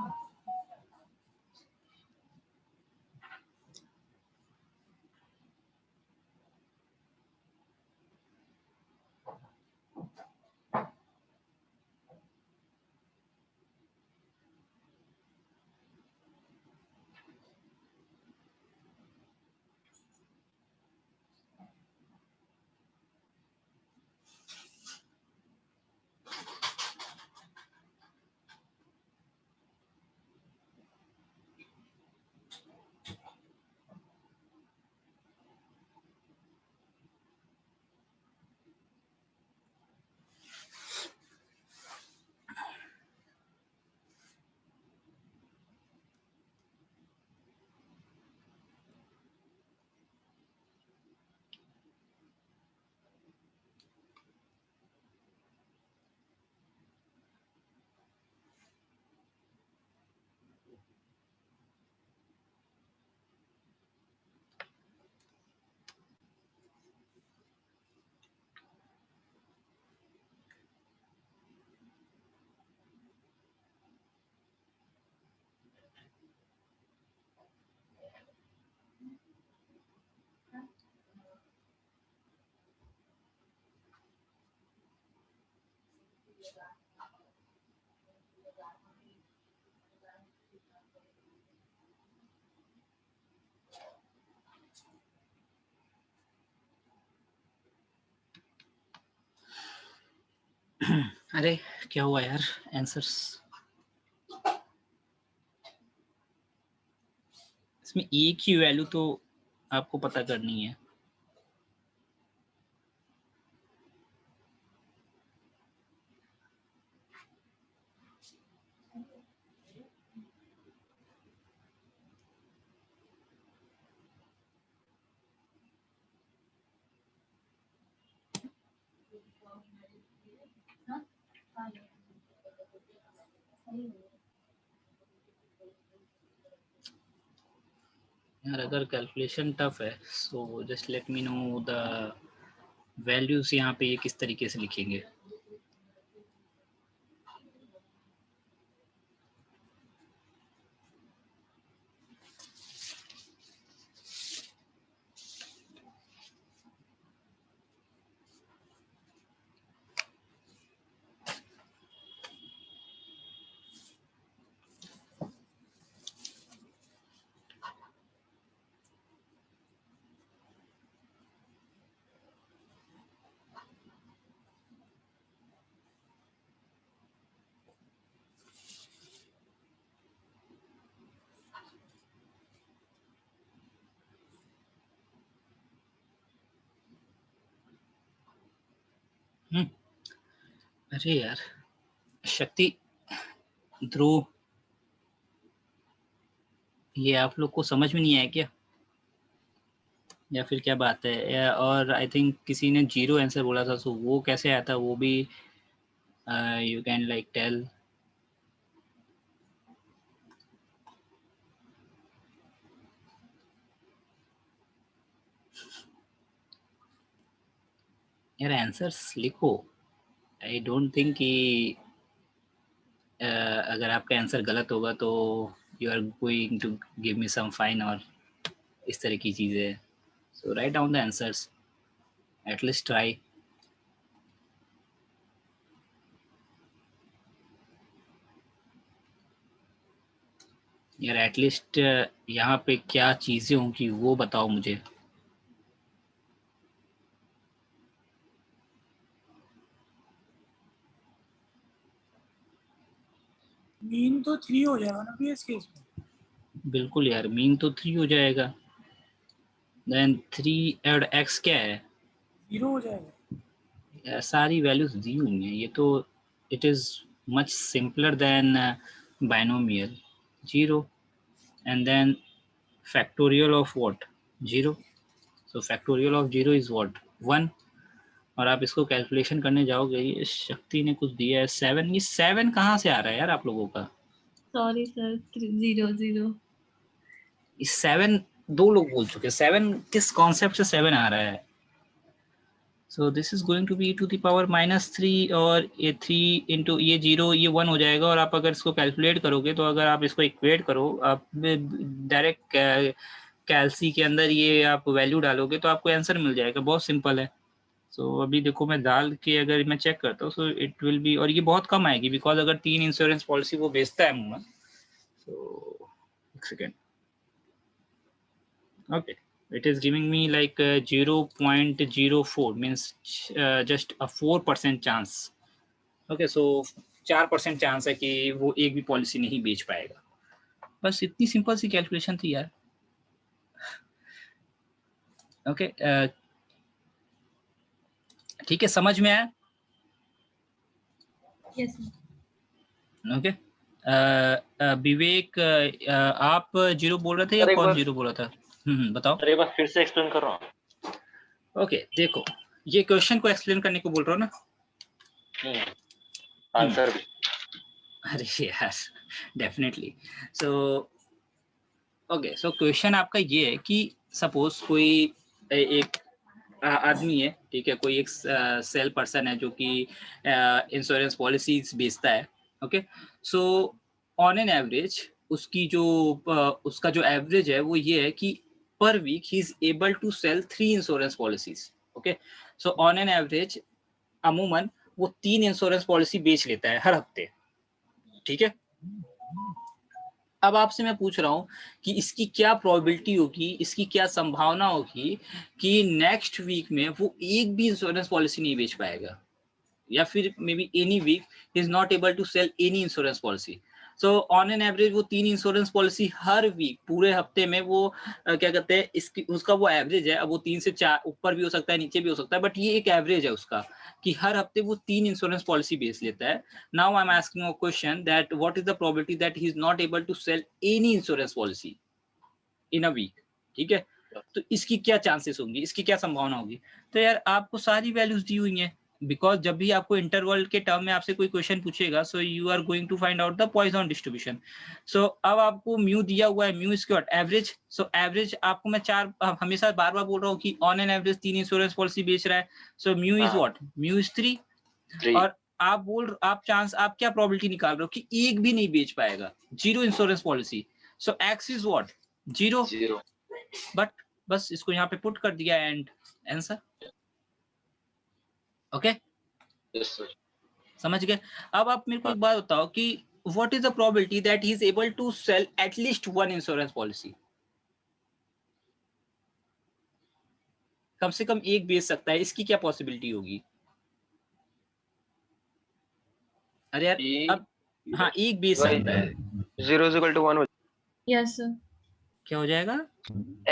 अरे क्या हुआ यार, आंसर्स इसमें एक ही वैल्यू तो आपको पता करनी है. यार अगर कैलकुलेशन टफ है so just let me know the values यहाँ पे ये किस तरीके से लिखेंगे। अरे यार शक्ति, ध्रुव, ये आप लोग को समझ में नहीं आया क्या या फिर क्या बात है? और आई थिंक किसी ने 0 आंसर बोला था, सो वो कैसे आया था वो भी यू कैन लाइक टेल। यार आंसर्स लिखो। आई डोंट थिंक कि अगर आपका आंसर गलत होगा तो you are going to give me some fine और इस तरह की चीज़ें। So write down the answers, at least try. यार एटलीस्ट यहाँ पे क्या चीज़ें होंगी वो बताओ मुझे। मीन तो 3 हो जाएगा ना भी इस केस में। बिल्कुल यार, मीन तो 3 हो जाएगा। देन 3 एड एक्स क्या है? 0 हो जाएगा। यार सारी वैल्यूज दी हुई हैं, ये तो it is much simpler than binomial. 0 and then factorial of what? 0। So factorial of 0 is what? 1। और आप इसको कैलकुलेशन करने जाओगे, ये शक्ति ने कुछ दिया है 7। ये 7 कहाँ से आ रहा है यार आप लोगों का? Sorry sir, 0 0। इस 7 दो लोग बोल चुके हैं, 7 किस कॉन्सेप्ट से 7 आ रहा है? So this is going to be to the power -3 और ये 3 इंटू ये 0, ये 1 हो जाएगा। और आप अगर इसको कैलकुलेट करोगे तो अगर आप इसको इक्वेट करो, आप डायरेक्ट कैलसी के अंदर ये आप वैल्यू डालोगे तो आपको आंसर मिल जाएगा। बहुत सिंपल है। सो अभी देखो मैं डाल के अगर मैं चेक करता हूँ सो इट विल बी, और ये बहुत कम आएगी बिकॉज अगर 3 इंश्योरेंस पॉलिसी वो बेचता है अमूमन। सो एक second, okay, it is giving me like 0.04 means just a 4% chance. Okay, so 4% chance है कि वो एक भी पॉलिसी नहीं बेच पाएगा। बस इतनी सिंपल सी कैलकुलेशन थी यार। ओके ठीक है, समझ में आया? यस ओके विवेक, आप 0 बोल रहे थे या अरे एक कौन बार 0 बोला था? बताओ। अरे एक बार फिर से एक्सप्लेन कर रहा हूँ। ओके देखो, ये क्वेश्चन को एक्सप्लेन करने को बोल रहा हूँ ना? आंसर भी। अरे यार definitely. So okay, so question आपका ये है कि सपोज कोई एक आदमी है, ठीक है, कोई एक सेल पर्सन है जो कि इंश्योरेंस पॉलिसीज बेचता है। Okay, so on an average उसकी जो उसका जो एवरेज है वो ये है कि per week he is able to sell 3 insurance policies. Okay, so on an average अमूमन वो 3 इंश्योरेंस पॉलिसी बेच लेता है हर हफ्ते। ठीक है, अब आपसे मैं पूछ रहा हूँ कि इसकी क्या प्रोबेबिलिटी होगी, इसकी क्या संभावना होगी कि नेक्स्ट वीक में वो एक भी इंश्योरेंस पॉलिसी नहीं बेच पाएगा, या फिर maybe any week is not able to sell any insurance policy. So on an average वो 3 इंश्योरेंस पॉलिसी हर वीक पूरे हफ्ते में वो क्या कहते हैं, इसकी उसका वो एवरेज है। अब वो 3 से 4 ऊपर भी हो सकता है, नीचे भी हो सकता है, बट ये एक एवरेज है उसका कि हर हफ्ते वो 3 इंश्योरेंस पॉलिसी बेच लेता है। Now I am asking a question that what is the probability that he is not able to sell any insurance policy in a week. ठीक है, तो इसकी क्या चांसेस होंगी, इसकी क्या संभावना होगी? तो यार आपको सारी वैल्यूज दी हुई हैं, बिकॉज जब भी आपको इंटरवल के टर्म में आपसे कोई क्वेश्चन पूछेगा, so you are going to find out the Poisson distribution. So अब आपको म्यू दिया हुआ है, mu is what, average. So average आपको मैं हमेशा बार बार बोल रहा हूँ कि on an average 3 insurance policy बेच रहा है. So mu is what, mu is 3. और आप क्या प्रोबेबिलिटी निकाल रहे हो कि एक भी नहीं बेच पाएगा, 0 insurance policy. So x is what, 0. But बस इसको यहाँ पे पुट कर दिया एंड आंसर. ओके, समझ गए. अब आप मेरे को एक बात बताओ कि what is the probability that he is able to sell at least 1 insurance policy. कम से कम एक बेच सकता है, इसकी क्या पॉसिबिलिटी होगी? अरे यार अब हाँ, एक बेच सकता है. 0 is equal to 1. Yes sir. क्या हो जाएगा?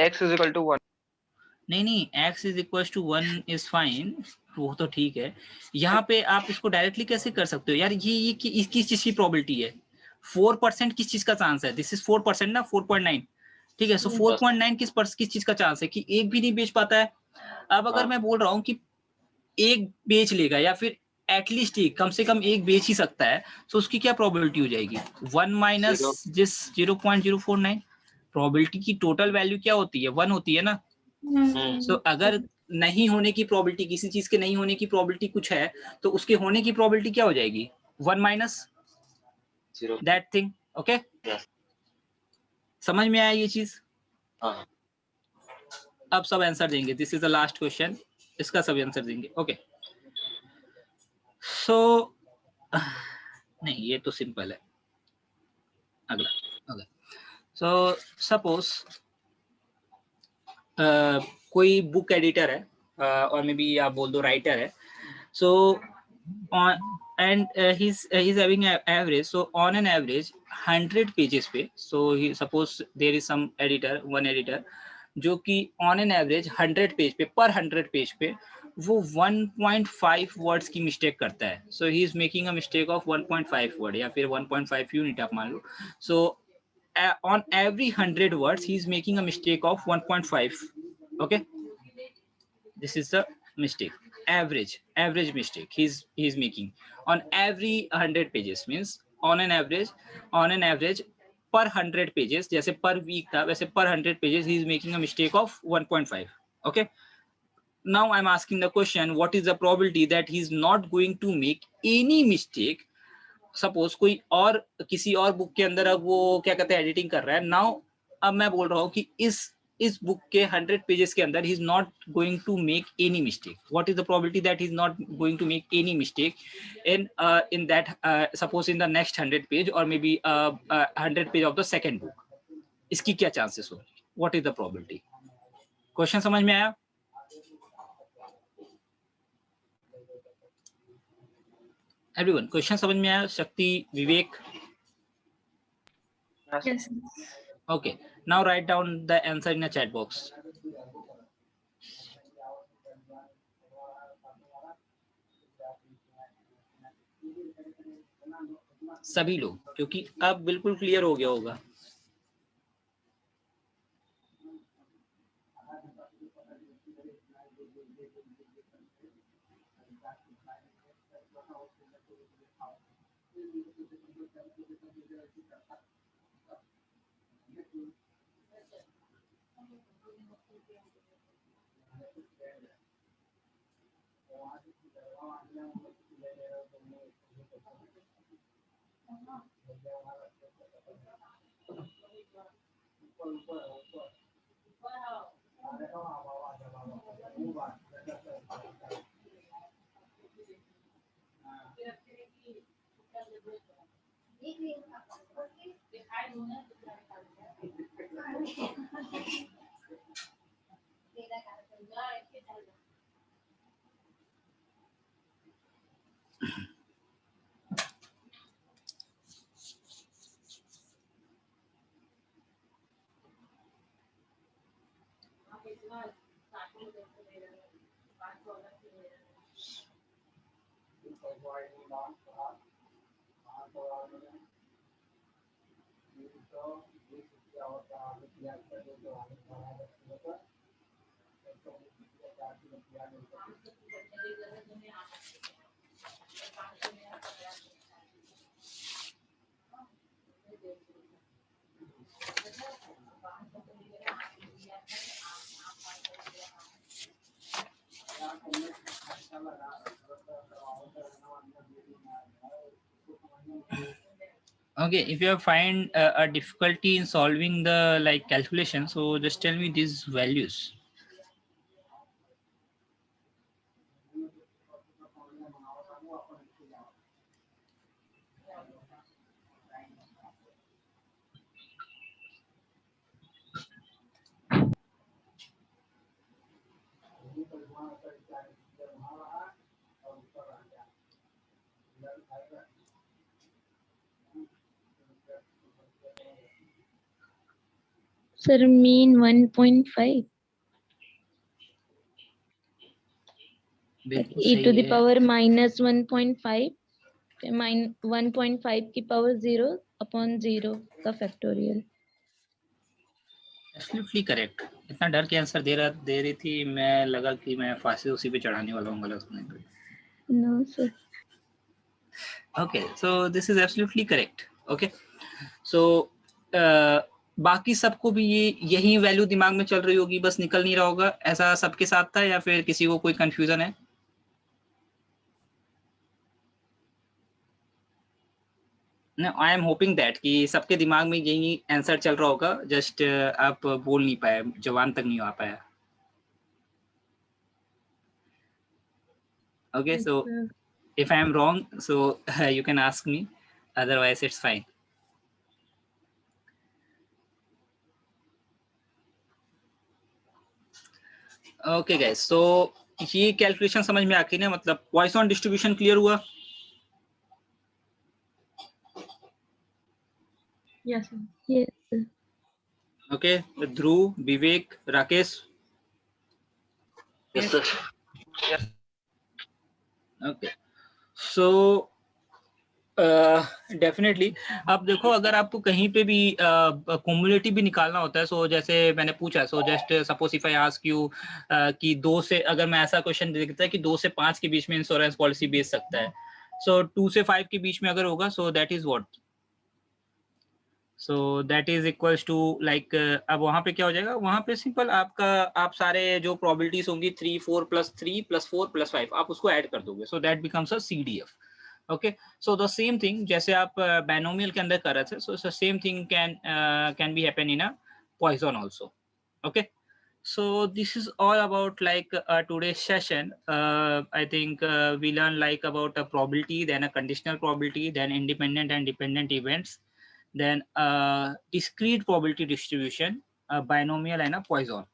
X is equal to 1. नहीं, x is equal to 1 is fine, वो तो ठीक है. यहाँ पे आप इसको डायरेक्टली कैसे कर सकते हो यार? ये किस चीज की प्रोबेबिलिटी है? 4% किस चीज का चांस है? दिस इज 4% ना, 4.9. ठीक है. सो 4.9 किस चीज का चांस है कि एक भी नहीं बेच पाता है. अब अगर मैं बोल रहा हूँ कि एक बेच लेगा या फिर एटलीस्ट एक, कम से कम एक बेच ही सकता है, तो उसकी क्या प्रोबेबिलिटी हो जाएगी? 1 माइनस जिस 0.049. प्रोबेबिलिटी की टोटल वैल्यू क्या होती है? 1 होती है ना. सो अगर नहीं होने की प्रोबेबिलिटी, किसी चीज के नहीं होने की प्रोबेबिलिटी कुछ है, तो उसके होने की प्रोबेबिलिटी क्या हो जाएगी? 1 माइनस दैट थिंग. ओके, समझ में आया ये चीज? अब सब आंसर देंगे. This is the last question, इसका सब आंसर देंगे. ओके, सो नहीं, ये तो सिंपल है. अगला. ओके, सो सपोज कोई बुक एडिटर है, और मे बी आप बोल दो राइटर है. सो and he's having an average. So on an average 100 pages पे, so he suppose there is some one editor जो कि on an average 100 पेज पे, पर 100 पेज पे वो 1.5 वर्ड्स की मिस्टेक करता है. so he is making a mistake of 1.5 word या फिर 1.5 यूनिट आप मान लो. so on every 100 words he is making a mistake of 1.5. okay, this is the mistake, average mistake he's making on every 100 pages. means on an average per 100 pages, जैसे per week था वैसे per 100 pages he is making a mistake of 1.5. okay, now I'm asking the question, what is the probability that he is not going to make any mistake? Suppose कोई और किसी और book के अंदर अब वो क्या कहते हैं, एडिटिंग कर रहा है. नाउ अब मैं बोल रहा हूँ कि इस बुक के 100 पेजेस के अंदर he is not going to make any mistake. What is the probability that he is not going to make any mistake in that suppose in the next 100 page or maybe 100 page of the second book? इसकी क्या chances हो? What is the probability? Question समझ में आया? Everyone, question समझ में आया? शक्ति, विवेक? Yes. Okay, now write down the answer in a chat box. सभी लोग, क्योंकि अब बिल्कुल क्लियर हो गया होगा. Okay, if you find a difficulty in solving the like calculation, so just tell me these values. Sir, mean 1.5. बिल्कुल e to सही the है. power minus 1.5 1.5 की power 0 upon 0 का factorial. Absolutely correct. इतना डर के आंसर दे रही थी, मैं लगा कि मैं फांसी उसी पे चढ़ाने वाला हूँ गलत होने पे. No, sir. Okay, so this is absolutely correct. Okay, so बाकी सबको भी यही वैल्यू दिमाग में चल रही होगी, बस निकल नहीं रहा होगा. ऐसा सबके साथ था या फिर किसी को कोई कंफ्यूजन है? आई एम होपिंग दैट कि सबके दिमाग में यही आंसर चल रहा होगा, जस्ट आप बोल नहीं पाए, जवान तक नहीं आ पाया. Okay, Yes, so sir. if I am wrong, so you can ask me, otherwise it's fine. Okay guys, so ये कैलकुलेशन समझ में आती है ना, मतलब पॉइसन डिस्ट्रीब्यूशन क्लियर हुआ? Yes, sir. Yes, sir. Okay, Dhruv, Vivek, Rakesh. Yes, sir. Okay, so definitely अब देखो, अगर आपको कहीं पे भी कम्युनिटी भी निकालना होता है, सो जैसे मैंने पूछा, so just suppose if I ask you कि 2 से, अगर मैं ऐसा क्वेश्चन देता है कि 2 से 5 के बीच में इंश्योरेंस पॉलिसी बेच सकता है, सो 2 से 5 के बीच में अगर होगा, so that is what, so that is equals to like, अब वहां पे क्या हो जाएगा, वहां पे सिंपल आपका, आप सारे जो प्रोबेबिलिटीज होंगी 3 4 प्लस 3 प्लस 4 प्लस 5 आप उसको ऐड कर दोगे, so that becomes a CDF. Okay, so the same thing जैसे आप binomial के अंदर कर रहे थे, so the same thing can be happen in a Poisson also. Okay, so this is all about like today's session. I think we learned like about a probability, then a conditional probability, then independent and dependent events, then discrete probability distribution, a binomial and a Poisson.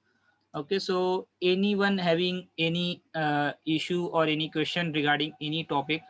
Okay, so anyone having any issue or any question regarding any topic?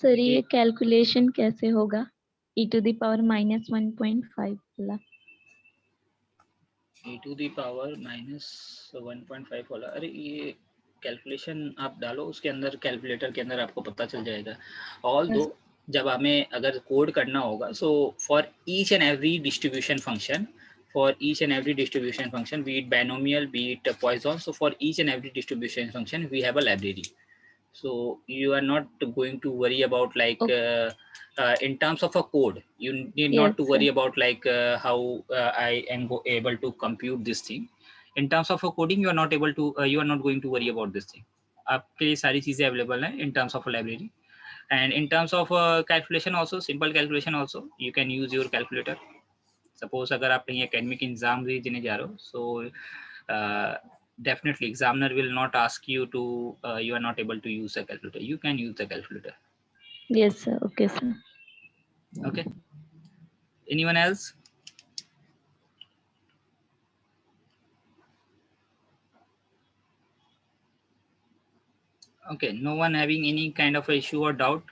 Sir ये calculation कैसे होगा e to the power minus 1.5 वाला? e to the power minus 1.5 वाला, अरे ये calculation आप डालो उसके अंदर, कैलकुलेटर के अंदर आपको पता चल जाएगा. ऑल दो जब हमें अगर कोड करना होगा, so for each and every distribution function, for each and every distribution function, be it binomial, be it Poisson, so for each and every distribution function we have a library, so you are not going to worry about like in terms of a code, you need not to worry about like how I am able to compute this thing. In terms of a coding, you are not able to you are not going to worry about this thing. आपके लिए सारी चीजें available हैं in terms of a library. And in terms of calculation also, simple calculation also, you can use your calculator. Suppose अगर आप कहीं academic exam देने जा रहे हो, so definitely examiner will not ask you to you are not able to use a calculator, you can use the calculator. Yes, sir. Okay, sir. Okay, anyone else? Okay, no one having any kind of issue or doubt?